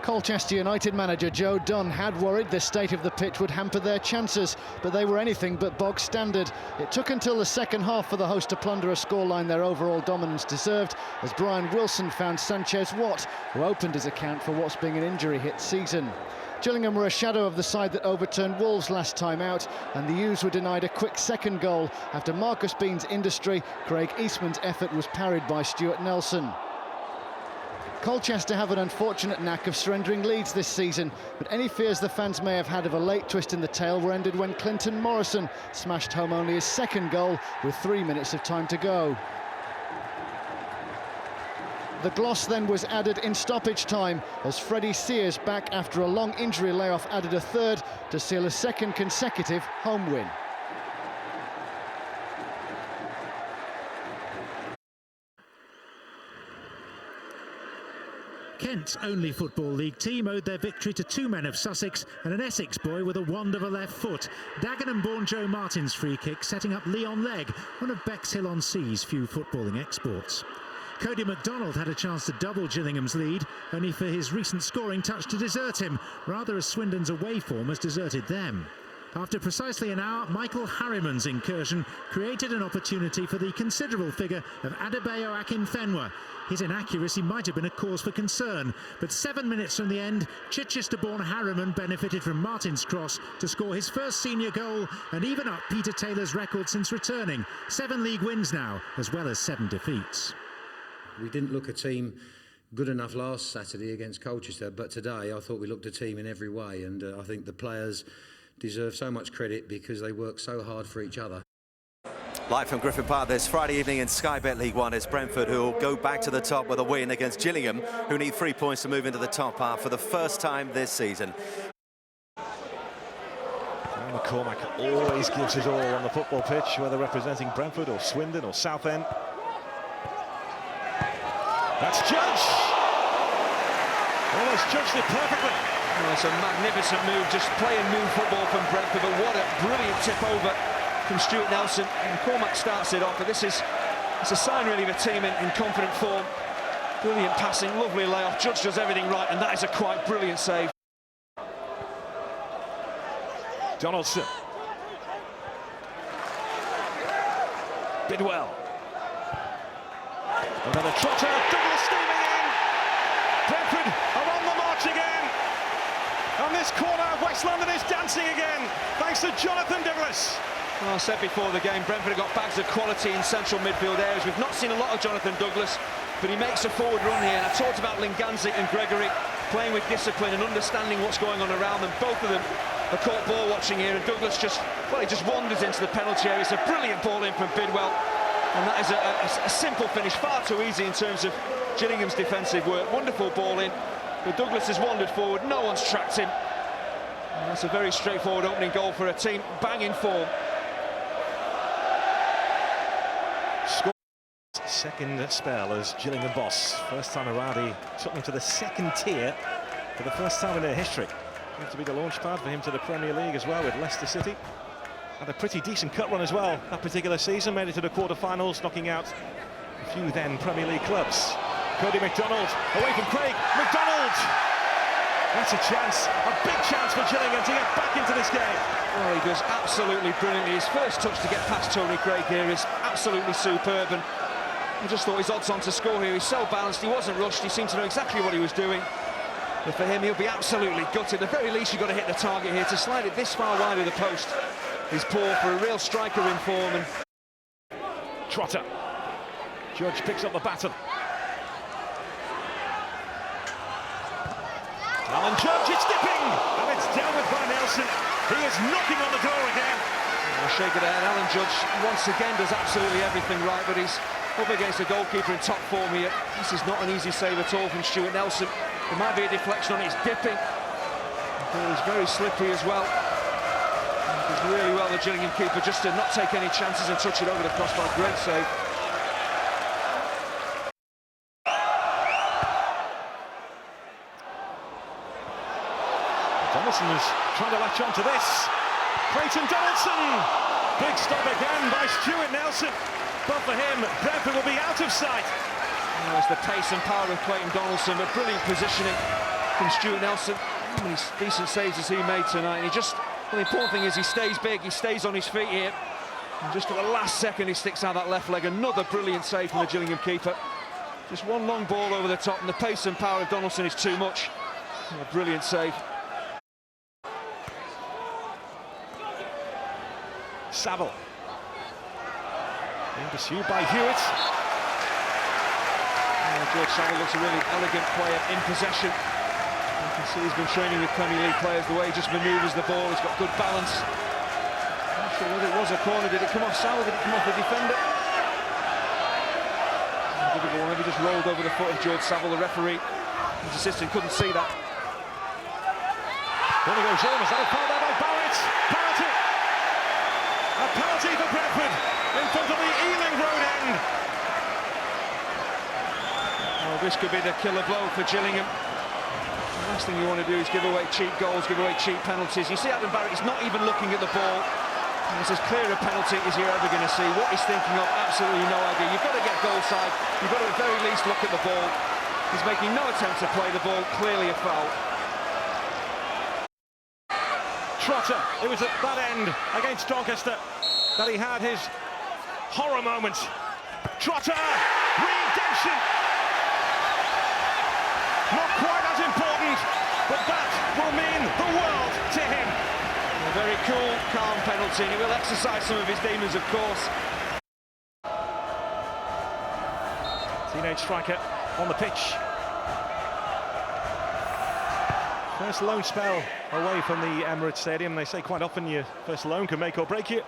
Colchester United manager Joe Dunn had worried the state of the pitch would hamper their chances, but they were anything but bog standard. It took until the second half for the host to plunder a scoreline their overall dominance deserved, as Brian Wilson found Sanchez Watt, who opened his account for what's being an injury-hit season. Gillingham were a shadow of the side that overturned Wolves last time out, and the U's were denied a quick second goal. After Marcus Bean's industry, Craig Eastman's effort was parried by Stuart Nelson. Colchester have an unfortunate knack of surrendering leads this season, but any fears the fans may have had of a late twist in the tail were ended when Clinton Morrison smashed home only his second goal with 3 minutes of time to go. The gloss then was added in stoppage time, as Freddie Sears, back after a long injury layoff, added a third to seal a second consecutive home win. Kent's only Football League team owed their victory to 2 men of Sussex and an Essex boy with a wand of a left foot. Dagenham-born Joe Martin's free kick setting up Leon Legg, one of Bexhill-on-Sea's few footballing exports. Cody MacDonald had a chance to double Gillingham's lead, only for his recent scoring touch to desert him, rather as Swindon's away form has deserted them. After precisely an hour, Michael Harriman's incursion created an opportunity for the considerable figure of Adebayo Akinfenwa. His inaccuracy might have been a cause for concern, but 7 minutes from the end, Chichester-born Harriman benefited from Martin's cross to score his first senior goal and even up Peter Taylor's record since returning. 7 league wins now, as well as 7 defeats. We didn't look a team good enough last Saturday against Colchester, but today I thought we looked a team in every way, and I think the players deserve so much credit because they work so hard for each other. Live from Griffin Park this Friday evening in Sky Bet League One is Brentford, who will go back to the top with a win against Gillingham, who need 3 points to move into the top half for the first time this season. McCormack always gives it all on the football pitch, whether representing Brentford or Swindon or Southend. That's judged! Almost judged it perfectly. Oh, it's a magnificent move, just play and move football from Brentford, but what a brilliant tip over from Stuart Nelson. And McCormack starts it off, but this is It's a sign really of a team in confident form. Brilliant passing, lovely layoff. Judge does everything right, and that is a quite brilliant save. Donaldson. Bidwell. Another trotter, Douglas steaming in. Brentford are on the march again. And this corner, West London is dancing again, thanks to Jonathan Douglas. Well, I said before the game, Brentford have got bags of quality in central midfield areas. We've not seen a lot of Jonathan Douglas, but he makes a forward run here. And I talked about Linganzi and Gregory playing with discipline and understanding what's going on around them. Both of them are caught ball watching here, and Douglas just wanders into the penalty area. It's a brilliant ball in from Bidwell, and that is a simple finish, far too easy in terms of Gillingham's defensive work. Wonderful ball in, but Douglas has wandered forward, no one's tracked him. And that's a very straightforward opening goal for a team banging form. Second spell as Gillingham boss. First time around, he took them to the second tier for the first time in their history. Going to be the launch pad for him to the Premier League as well with Leicester City. Had a pretty decent cut run as well that particular season, made it to the quarter-finals, knocking out a few then Premier League clubs. Cody McDonald away from Craig. McDonald! That's a chance, a big chance for Gillingham to get back into this game. Well, he does absolutely brilliantly. His first touch to get past Tony Craig here is absolutely superb, and I just thought his odds on to score here. He's so balanced, he wasn't rushed, he seemed to know exactly what he was doing. But for him, he'll be absolutely gutted. At the very least, you've got to hit the target here. To slide it this far wide of the post is poor for a real striker in form. And Trotter. Judge picks up the baton. Alan Judge, it's dipping, and it's dealt with by Nelson. He is knocking on the door again. I'll shake it out. Alan Judge once again does absolutely everything right, but he's up against the goalkeeper in top form here. This is not an easy save at all from Stuart Nelson. There might be a deflection on it, it's dipping. It's very slippery as well. He does really well, the Gillingham keeper, just to not take any chances and touch it over the crossbar. Great save. Donaldson is trying to latch on to this. Clayton Donaldson! Big stop again by Stuart Nelson. But for him, Brentford will be out of sight. There's the pace and power of Clayton Donaldson, but brilliant positioning from Stuart Nelson. How many decent saves has he made tonight? And well, the important thing is he stays big, he stays on his feet here. And just at the last second, he sticks out that left leg. Another brilliant save from the Gillingham keeper. Just one long ball over the top, and the pace and power of Donaldson is too much. A brilliant save. Saville. Being pursued by Hewitt. George Saville looks a really elegant player in possession. You can see he's been training with Premier League players, the way he just manoeuvres the ball, he's got good balance. I'm not sure whether it was a corner, did it come off Saville, did it come off the defender? Maybe just rolled over the foot of George Saville, the referee. His assistant couldn't see that. There he goes on, is that a foul there by Barrett? Penalty! A penalty for Brentford in front of the Ealing Road end. Well, this could be the killer blow for Gillingham. The last thing you want to do is give away cheap goals, give away cheap penalties. You see Adam Barrett, he's not even looking at the ball. And it's as clear a penalty as you're ever going to see. What he's thinking of, absolutely no idea. You've got to get goal side. You've got to at the very least look at the ball. He's making no attempt to play the ball, clearly a foul. Trotter, it was at that end against Doncaster that he had his horror moment. Trotter, redemption. Not quite as important, but that will mean the world to him. A very cool, calm penalty, and he will exercise some of his demons, of course. Teenage striker on the pitch. First loan spell away from the Emirates Stadium. They say quite often your first loan can make or break you.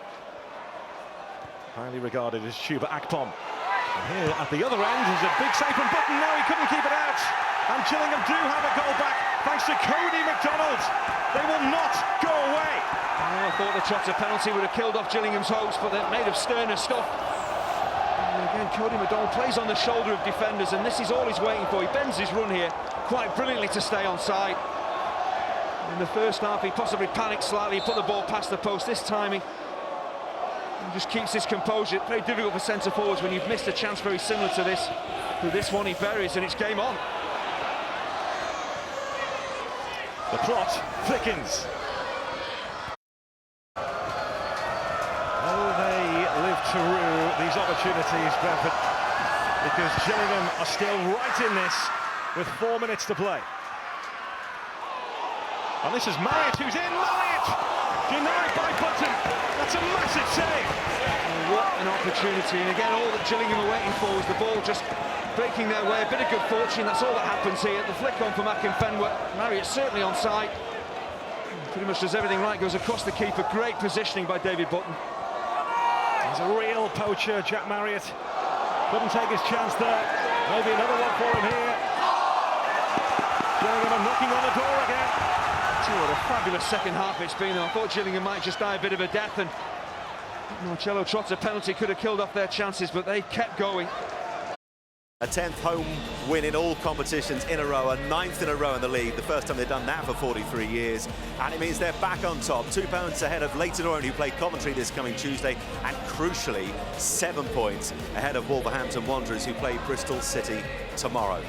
Highly regarded as Chuba Akpom. And here at the other end is a big save from Button. No, he couldn't keep it out. And Gillingham do have a goal back thanks to Cody McDonald. They will not go away. I thought the Trotter penalty would have killed off Gillingham's hopes, but they're made of sterner stuff. And again, Cody McDonald plays on the shoulder of defenders, and this is all he's waiting for. He bends his run here quite brilliantly to stay on side. In the first half, he possibly panicked slightly, put the ball past the post. This timing, just keeps his composure. Very difficult for centre forwards when you've missed a chance very similar to this. But this one he buries, and it's game on. The plot thickens. Oh, they live to rue these opportunities, Brentford, because Gillingham are still right in this with 4 minutes to play. And this is Marriott who's in. Marriott denied by Button. That's a massive save. Oh, what an opportunity, and again all that Gillingham are waiting for was the ball just breaking their way. A bit of good fortune, that's all that happens here. The flick on from Akinfenwa. Marriott certainly onside. Pretty much does everything right, goes across the keeper. Great positioning by David Button. He's a real poacher, Jack Marriott. Couldn't take his chance there. Maybe another one for him here. Gillingham are knocking on the door again. What a fabulous second half it's been. I thought Gillingham might just die a bit of a death, and Marcello Trott's penalty could have killed off their chances, but they kept going. A 10th home win in all competitions in a row, a 9th in a row in the league, the first time they've done that for 43 years, and it means they're back on top, 2 points ahead of Leyton Orient, who play Coventry this coming Tuesday, and crucially 7 points ahead of Wolverhampton Wanderers, who play Bristol City tomorrow.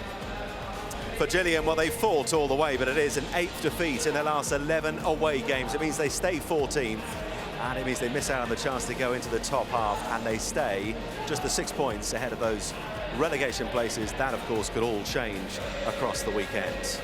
For Gillingham, well, they fought all the way, but it is an 8th defeat in their last 11 away games. It means they stay 14th, and it means they miss out on the chance to go into the top half, and they stay just the 6 points ahead of those relegation places. That, of course, could all change across the weekend.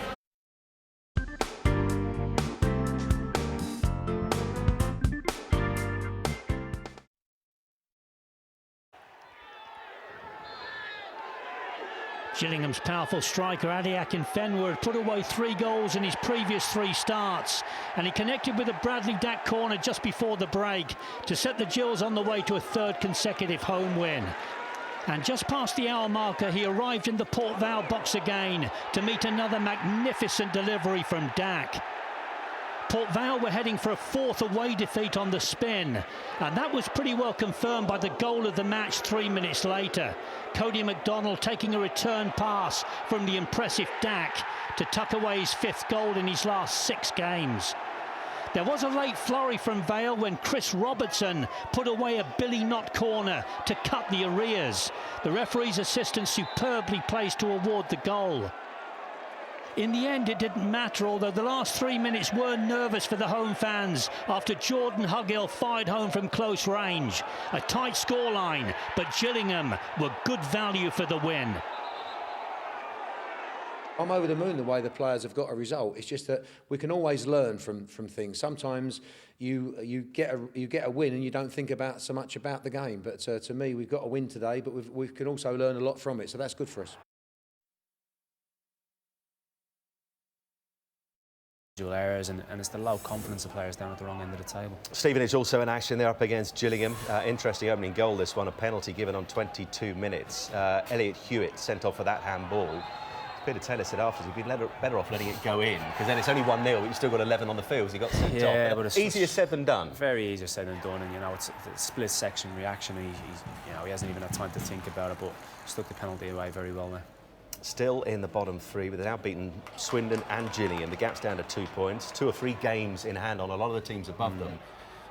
Gillingham's powerful striker Adi Akinfenwa had put away 3 goals in his previous 3 starts, and he connected with a Bradley Dack corner just before the break to set the Gills on the way to a 3rd consecutive home win. And just past the hour marker, he arrived in the Port Vale box again to meet another magnificent delivery from Dack. Port Vale were heading for a 4th away defeat on the spin, and that was pretty well confirmed by the goal of the match 3 minutes later. Cody McDonald taking a return pass from the impressive Dack to tuck away his 5th goal in his last 6 games. There was a late flurry from Vale when Chris Robertson put away a Billy Knott corner to cut the arrears. The referee's assistant superbly placed to award the goal. In the end, it didn't matter, although the last 3 minutes were nervous for the home fans after Jordan Hugill fired home from close range. A tight scoreline, but Gillingham were good value for the win. I'm over the moon the way the players have got a result. It's just that we can always learn from things. Sometimes you get a win and you don't think about so much about the game. But to me, we've got a win today, but we can also learn a lot from it. So that's good for us. Errors and it's the low confidence of players down at the wrong end of the table. Stevenage also in action. They're up against Gillingham. Interesting opening goal, this one, a penalty given on 22 minutes. Elliot Hewitt sent off for that handball. Peter Taylor said afterwards he'd been better off letting it go in, because then it's only 1-0, but you've still got 11 on the field, so you got sent off. But it's easier said than done. Very easier said than done, and you know, it's a split section reaction. He hasn't even had time to think about it, but stuck the penalty away very well there. Still in the bottom 3, but they've now beaten Swindon and Gillingham. The gap's down to 2 points, 2 or 3 games in hand on a lot of the teams above them.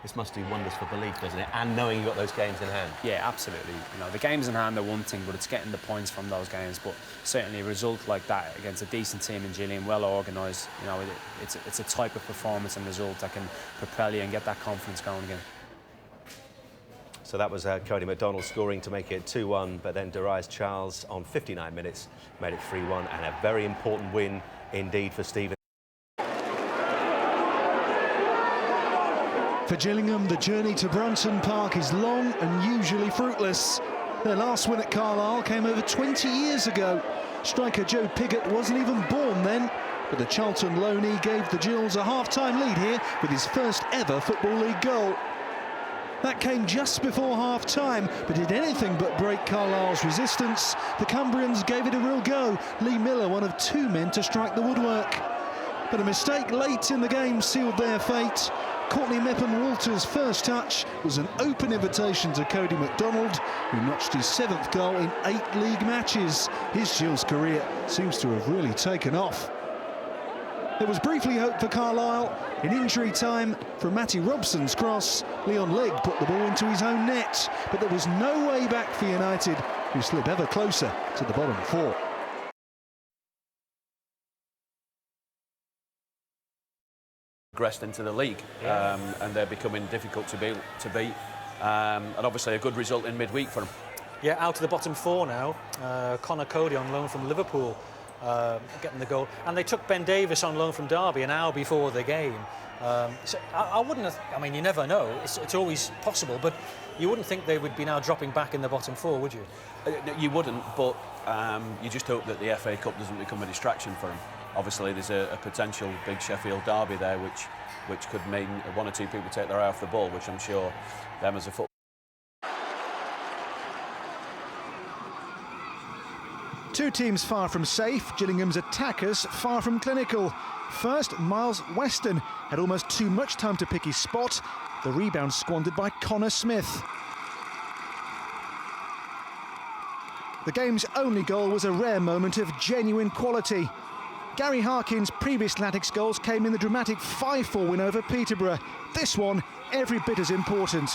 This must do wonders for belief, doesn't it? And knowing you've got those games in hand. Yeah, absolutely. You know, the games in hand are one thing, but it's getting the points from those games. But certainly a result like that against a decent team in Gillingham, well organised, you know, it's a type of performance and result that can propel you and get that confidence going again. So that was Cody McDonald scoring to make it 2-1, but then Darius Charles on 59 minutes made it 3-1, and a very important win indeed for Stephen. For Gillingham, the journey to Brunton Park is long and usually fruitless. Their last win at Carlisle came over 20 years ago. Striker Joe Pigott wasn't even born then, but the Charlton loanee gave the Gills a half-time lead here with his first ever Football League goal. That came just before half-time, but did anything but break Carlisle's resistance. The Cumbrians gave it a real go. Lee Miller, one of 2 men to strike the woodwork. But a mistake late in the game sealed their fate. Courtney Meppen-Walter's first touch was an open invitation to Cody McDonald, who notched his 7th goal in 8 league matches. His Gills career seems to have really taken off. There was briefly hope for Carlisle. In injury time, from Matty Robson's cross, Leon Legg put the ball into his own net. But there was no way back for United, who slip ever closer to the bottom four. Progressed into the league, and they're becoming difficult to beat. And obviously a good result in midweek for them. Yeah, out of the bottom four now. Connor Cody on loan from Liverpool getting the goal. And they took Ben Davies on loan from Derby an hour before the game. So I wouldn't have, I mean, you never know. It's always possible, but you wouldn't think they would be now dropping back in the bottom four, would you? You wouldn't, but you just hope that the FA Cup doesn't become a distraction for them. Obviously, there's a potential big Sheffield derby there, which could mean one or two people take their eye off the ball, which I'm sure them as a football. Two teams far from safe, Gillingham's attackers far from clinical. First, Miles Weston had almost too much time to pick his spot. The rebound squandered by Connor Smith. The game's only goal was a rare moment of genuine quality. Gary Harkin's previous Latics goals came in the dramatic 5-4 win over Peterborough. This one, every bit as important.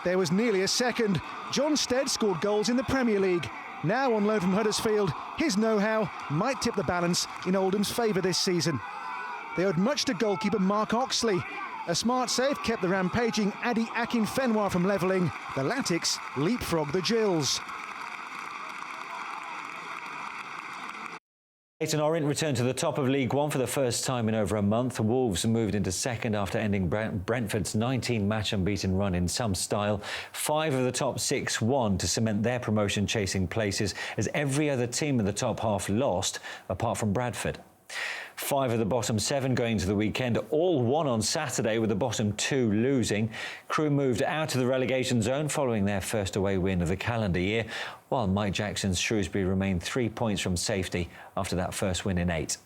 There was nearly a second. John Stead scored goals in the Premier League. Now on loan from Huddersfield, his know-how might tip the balance in Oldham's favour this season. They owed much to goalkeeper Mark Oxley. A smart save kept the rampaging Adi Akinfenwa from levelling. The Latics leapfrogged the Gills. Leyton Orient returned to the top of League One for the first time in over a month. Wolves moved into second after ending Brentford's 19-match unbeaten run in some style. 5 of the top 6 won to cement their promotion-chasing places as every other team in the top half lost, apart from Bradford. 5 of the bottom 7 going to the weekend, all won on Saturday, with the bottom 2 losing. Crewe moved out of the relegation zone following their first away win of the calendar year, while Mike Jackson's Shrewsbury remained 3 points from safety after that first win in 8.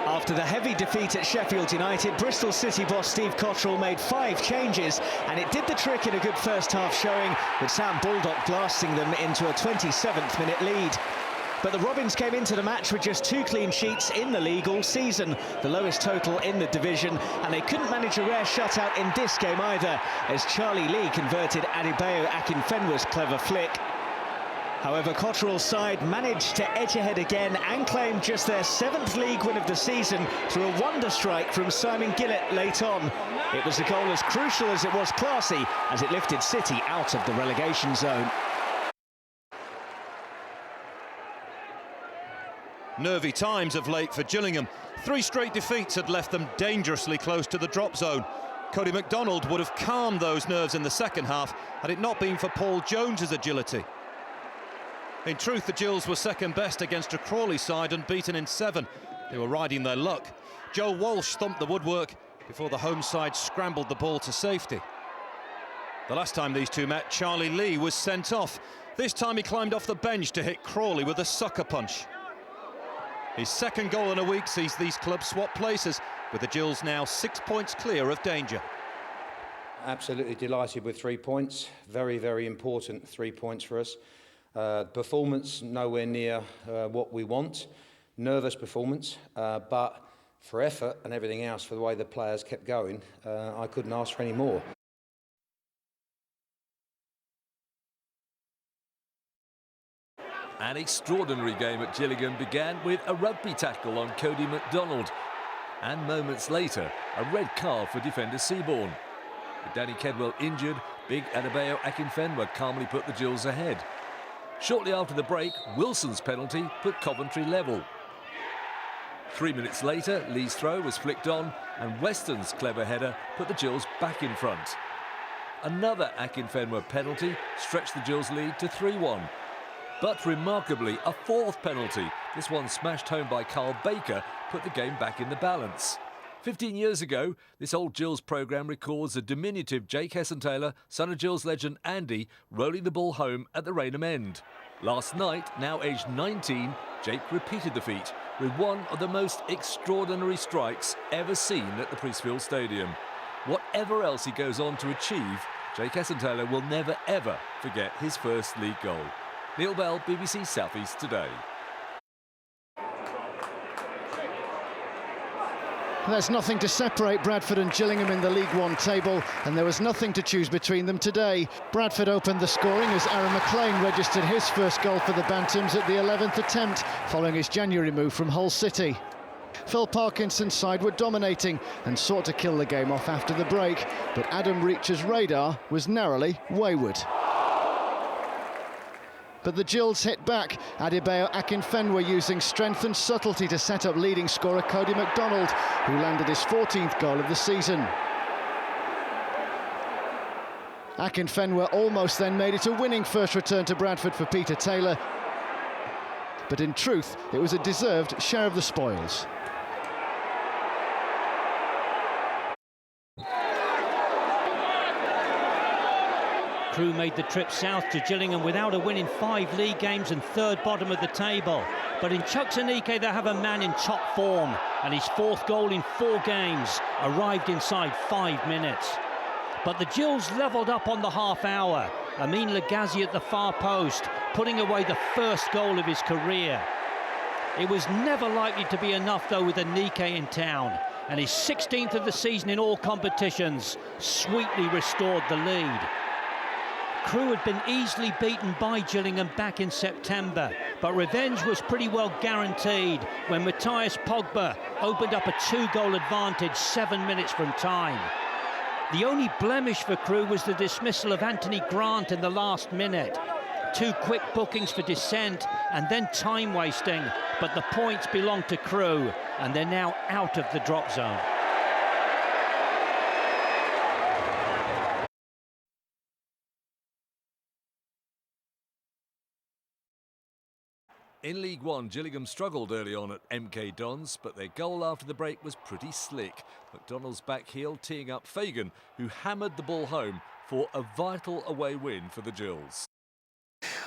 After the heavy defeat at Sheffield United, Bristol City boss Steve Cotterill made 5 changes, and it did the trick in a good first half showing, with Sam Baldock blasting them into a 27th minute lead. But the Robins came into the match with just 2 clean sheets in the league all season, the lowest total in the division, and they couldn't manage a rare shutout in this game either, as Charlie Lee converted Adebayo Akinfenwa's clever flick. However, Cotterill's side managed to edge ahead again and claim just their 7th league win of the season through a wonder strike from Simon Gillett late on. It was a goal as crucial as it was classy, as it lifted City out of the relegation zone. Nervy times of late for Gillingham. 3 straight defeats had left them dangerously close to the drop zone. Cody MacDonald would have calmed those nerves in the second half had it not been for Paul Jones's agility. In truth, the Gills were second best against a Crawley side unbeaten in 7. They were riding their luck. Joe Walsh thumped the woodwork before the home side scrambled the ball to safety. The last time these two met, Charlie Lee was sent off. This time he climbed off the bench to hit Crawley with a sucker punch. His second goal in a week sees these clubs swap places, with the Gills now 6 points clear of danger. Absolutely delighted with 3 points. Very, very important 3 points for us. Performance nowhere near what we want. Nervous performance, but for effort and everything else, for the way the players kept going, I couldn't ask for any more. An extraordinary game at Gillingham began with a rugby tackle on Cody MacDonald, and moments later a red card for defender Seaborn. With Danny Kedwell injured, big Adebayo Akinfenwa calmly put the Gills ahead. Shortly after the break, Wilson's penalty put Coventry level. 3 minutes later, Lee's throw was flicked on, and Weston's clever header put the Gills back in front. Another Akinfenwa penalty stretched the Gills' lead to 3-1. But remarkably, a 4th penalty, this one smashed home by Carl Baker, put the game back in the balance. 15 years ago, this old Gills programme records a diminutive Jake Hessenthaler, son of Gills legend Andy, rolling the ball home at the Rainham end. Last night, now aged 19, Jake repeated the feat with one of the most extraordinary strikes ever seen at the Priestfield Stadium. Whatever else he goes on to achieve, Jake Hessenthaler will never ever forget his first league goal. Neil Bell, BBC South East Today. There's nothing to separate Bradford and Gillingham in the League One table, and there was nothing to choose between them today. Bradford opened the scoring as Aaron McLean registered his first goal for the Bantams at the 11th attempt, following his January move from Hull City. Phil Parkinson's side were dominating and sought to kill the game off after the break, but Adam Reach's radar was narrowly wayward. But the Gills hit back. Adebayo Akinfenwa using strength and subtlety to set up leading scorer Cody MacDonald, who landed his 14th goal of the season. Akinfenwa almost then made it a winning first return to Bradford for Peter Taylor, but in truth it was a deserved share of the spoils. Crewe made the trip south to Gillingham without a win in 5 league games and third bottom of the table. But in Chuks Aneke they have a man in top form, and his 4th goal in 4 games arrived inside 5 minutes. But the Gills levelled up on the half hour. Amin Lagazi at the far post, putting away the first goal of his career. It was never likely to be enough though with Aneke in town, and his 16th of the season in all competitions sweetly restored the lead. Crewe had been easily beaten by Gillingham back in September, but revenge was pretty well guaranteed when Matthias Pogba opened up a 2-goal advantage 7 minutes from time. The only blemish for Crewe was the dismissal of Anthony Grant in the last minute. 2 quick bookings for dissent and then time wasting, but the points belong to Crewe and they're now out of the drop zone. In League One, Gillingham struggled early on at MK Dons, but their goal after the break was pretty slick. McDonald's back heel teeing up Fagan, who hammered the ball home for a vital away win for the Gills.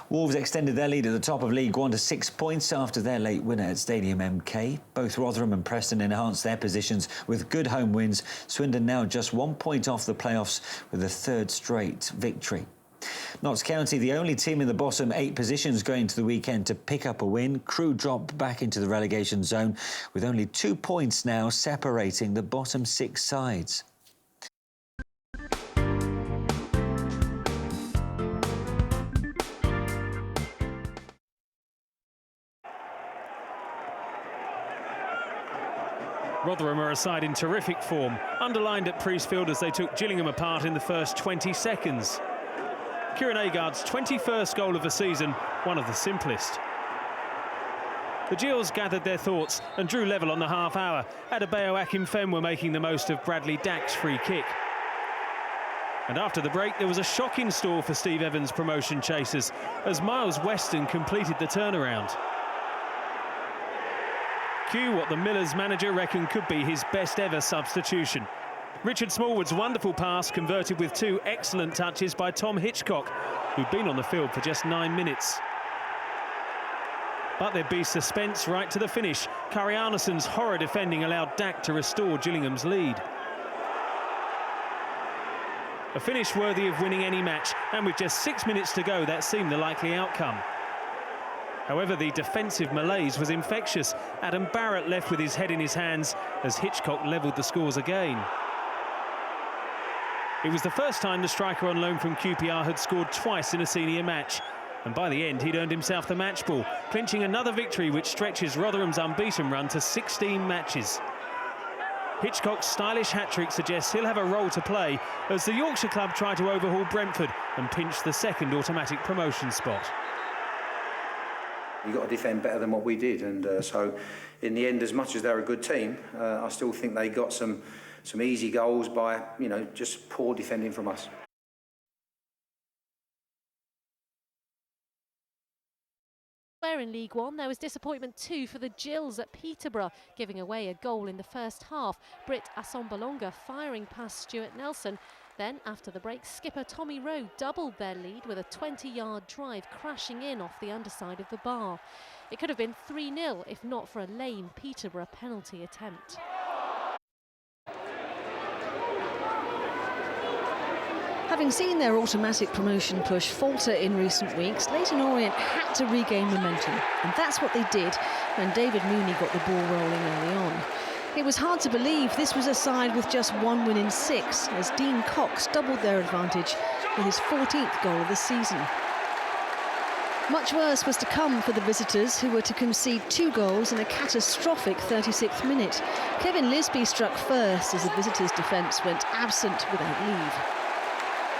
Wolves extended their lead at the top of League One to 6 points after their late winner at Stadium MK. Both Rotherham and Preston enhanced their positions with good home wins. Swindon now just 1 point off the playoffs with a 3rd straight victory. Notts County, the only team in the bottom 8 positions going to the weekend to pick up a win. Crewe dropped back into the relegation zone with only 2 points now separating the bottom 6 sides. Rotherham are a side in terrific form, underlined at Priestfield as they took Gillingham apart in the first 20 seconds. Kieran Agard's 21st goal of the season, one of the simplest. The Gills gathered their thoughts and drew level on the half hour. Adebayo Akinfenwa making the most of Bradley Dack's free kick. And after the break, there was a shock in store for Steve Evans' promotion chasers as Miles Weston completed the turnaround. Cue what the Millers manager reckoned could be his best ever substitution. Richard Smallwood's wonderful pass converted with 2 excellent touches by Tom Hitchcock, who'd been on the field for just 9 minutes. But there'd be suspense right to the finish. Kari Arneson's horror defending allowed Dack to restore Gillingham's lead. A finish worthy of winning any match, and with just 6 minutes to go, that seemed the likely outcome. However, the defensive malaise was infectious. Adam Barrett left with his head in his hands as Hitchcock levelled the scores again. It was the first time the striker on loan from QPR had scored twice in a senior match. And by the end, he'd earned himself the match ball, clinching another victory which stretches Rotherham's unbeaten run to 16 matches. Hitchcock's stylish hat-trick suggests he'll have a role to play as the Yorkshire club try to overhaul Brentford and pinch the 2nd automatic promotion spot. You've got to defend better than what we did, and so in the end, as much as they're a good team, I still think they got some easy goals by, just poor defending from us. Elsewhere in League One, there was disappointment too for the Gills at Peterborough, giving away a goal in the first half. Brit Assombalonga firing past Stuart Nelson. Then, after the break, skipper Tommy Rowe doubled their lead with a 20-yard drive crashing in off the underside of the bar. It could have been 3-0 if not for a lame Peterborough penalty attempt. Having seen their automatic promotion push falter in recent weeks, Leyton Orient had to regain momentum, and that's what they did when David Mooney got the ball rolling early on. It was hard to believe this was a side with just 1 win in 6, as Dean Cox doubled their advantage with his 14th goal of the season. Much worse was to come for the visitors, who were to concede 2 goals in a catastrophic 36th minute. Kevin Lisby struck first as the visitors' defence went absent without leave.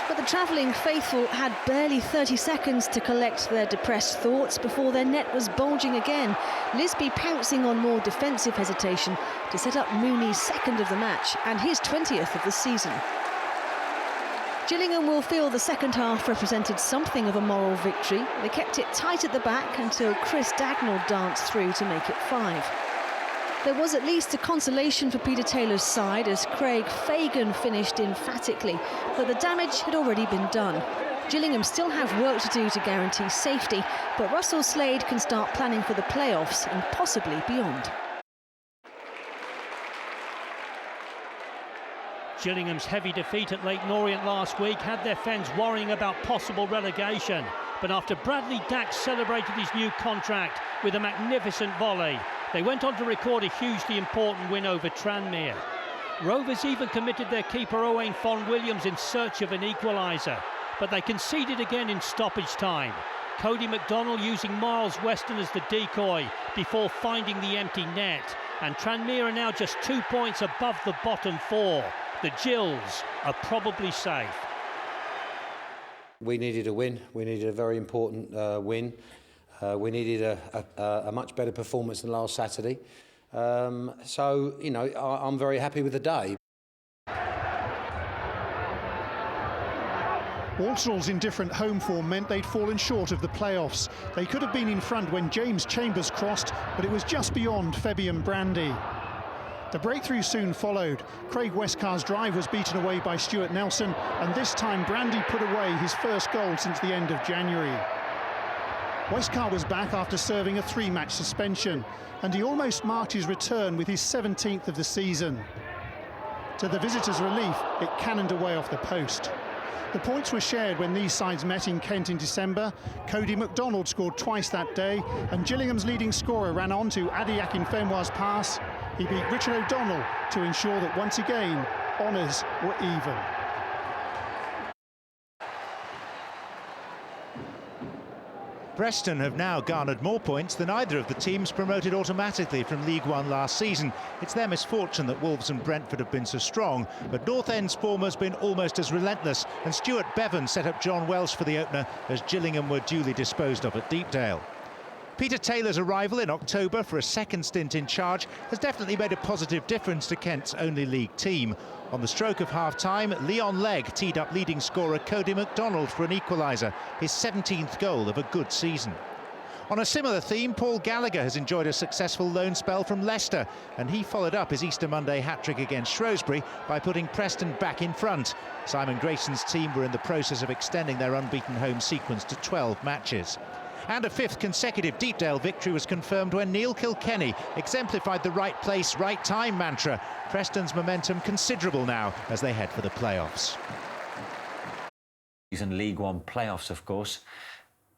But the travelling faithful had barely 30 seconds to collect their depressed thoughts before their net was bulging again. Lisby pouncing on more defensive hesitation to set up Mooney's 2nd of the match and his 20th of the season. Gillingham will feel the second half represented something of a moral victory. They kept it tight at the back until Chris Dagnall danced through to make it 5. There was at least a consolation for Peter Taylor's side as Craig Fagan finished emphatically, but the damage had already been done. Gillingham still have work to do to guarantee safety, but Russell Slade can start planning for the playoffs and possibly beyond. Gillingham's heavy defeat at Leyton Orient last week had their fans worrying about possible relegation. But after Bradley Dack celebrated his new contract with a magnificent volley, they went on to record a hugely important win over Tranmere. Rovers even committed their keeper Owain Fon-Williams in search of an equaliser, but they conceded again in stoppage time. Cody McDonnell using Miles Weston as the decoy before finding the empty net, and Tranmere are now just 2 points above the bottom 4. The Gills are probably safe. We needed a win. We needed a very important win. We needed a much better performance than last Saturday. So, you know, I'm very happy with the day. Walsall's indifferent home form meant they'd fallen short of the playoffs. They could have been in front when James Chambers crossed, but it was just beyond Fabian Brandy. The breakthrough soon followed. Craig Westcar's drive was beaten away by Stuart Nelson, and this time Brandy put away his first goal since the end of January. Westcar was back after serving a 3-match suspension, and he almost marked his return with his 17th of the season. To the visitors' relief, it cannoned away off the post. The points were shared when these sides met in Kent in December. Cody McDonald scored twice that day, and Gillingham's leading scorer ran on to Adi Akinfenwa's pass. He beat Richard O'Donnell to ensure that once again, honours were even. Preston have now garnered more points than either of the teams promoted automatically from League One last season. It's their misfortune that Wolves and Brentford have been so strong, but North End's form has been almost as relentless, and Stuart Bevan set up John Welsh for the opener as Gillingham were duly disposed of at Deepdale. Peter Taylor's arrival in October for a second stint in charge has definitely made a positive difference to Kent's only league team. On the stroke of half-time, Leon Legg teed up leading scorer Cody McDonald for an equaliser, his 17th goal of a good season. On a similar theme, Paul Gallagher has enjoyed a successful loan spell from Leicester, and he followed up his Easter Monday hat-trick against Shrewsbury by putting Preston back in front. Simon Grayson's team were in the process of extending their unbeaten home sequence to 12 matches. And a 5th consecutive Deepdale victory was confirmed when Neil Kilkenny exemplified the right place, right time mantra. Preston's momentum considerable now as they head for the playoffs. In League One playoffs, of course.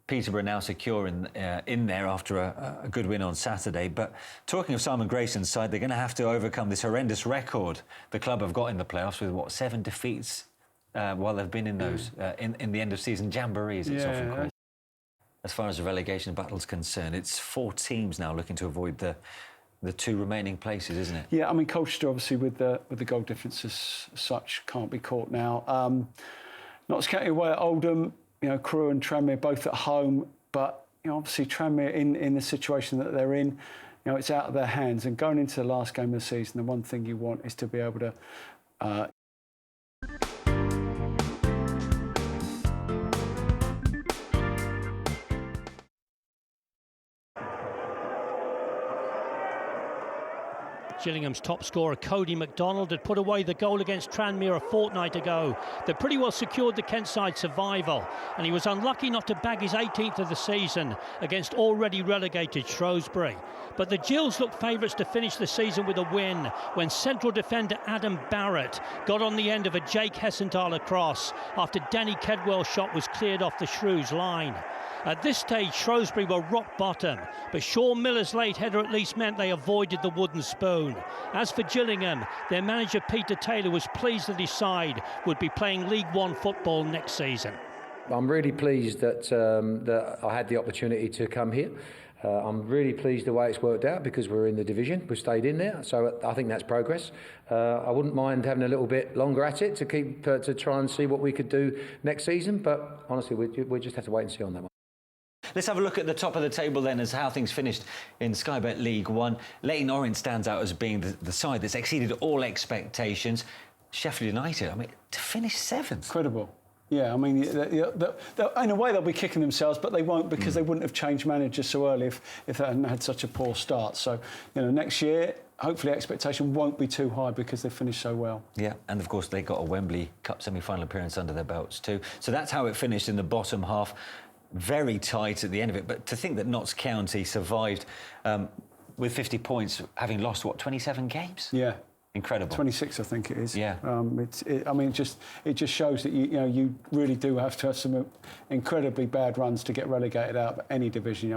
Peterborough now secure in there after a good win on Saturday. But talking of Simon Grayson's side, they're going to have to overcome this horrendous record the club have got in the playoffs with, what, 7 defeats while they've been in those, in the end-of-season jamborees, it's often called. As far as the relegation battle's concerned, it's 4 teams now looking to avoid the 2 remaining places, isn't it? Yeah, I mean, Colchester obviously with the goal difference as such can't be caught now. Notts County away at Oldham, you know, Crewe and Tranmere both at home, but you know, obviously Tranmere in the situation that they're in, you know, it's out of their hands. And going into the last game of the season, the one thing you want is to be able to Gillingham's top scorer, Cody MacDonald, had put away the goal against Tranmere a fortnight ago that pretty well secured the Kent side survival, and he was unlucky not to bag his 18th of the season against already relegated Shrewsbury. But the Gills looked favourites to finish the season with a win when central defender Adam Barrett got on the end of a Jake Hessenthaler cross after Danny Kedwell's shot was cleared off the Shrews line. At this stage, Shrewsbury were rock bottom, but Sean Miller's late header at least meant they avoided the wooden spoon. As for Gillingham, their manager Peter Taylor was pleased that his side would be playing League One football next season. I'm really pleased that I had the opportunity to come here. I'm really pleased the way it's worked out because we're in the division. We've stayed in there, so I think that's progress. I wouldn't mind having a little bit longer at it to try and see what we could do next season, but honestly, we just have to wait and see on that one. Let's have a look at the top of the table then as how things finished in Sky Bet League One. Leyton Orient stands out as being the side that's exceeded all expectations. Sheffield United, I mean, to finish 7th. Incredible. Yeah, I mean, in a way they'll be kicking themselves, but they won't because they wouldn't have changed managers so early if they hadn't had such a poor start. So, next year, hopefully expectation won't be too high because they've finished so well. Yeah, and of course they got a Wembley Cup semi-final appearance under their belts too. So that's how it finished in the bottom half. Very tight at the end of it, but to think that Notts County survived with 50 points, having lost, 27 games? Yeah. Incredible. 26, I think it is. Yeah. It just shows that you really do have to have some incredibly bad runs to get relegated out of any division.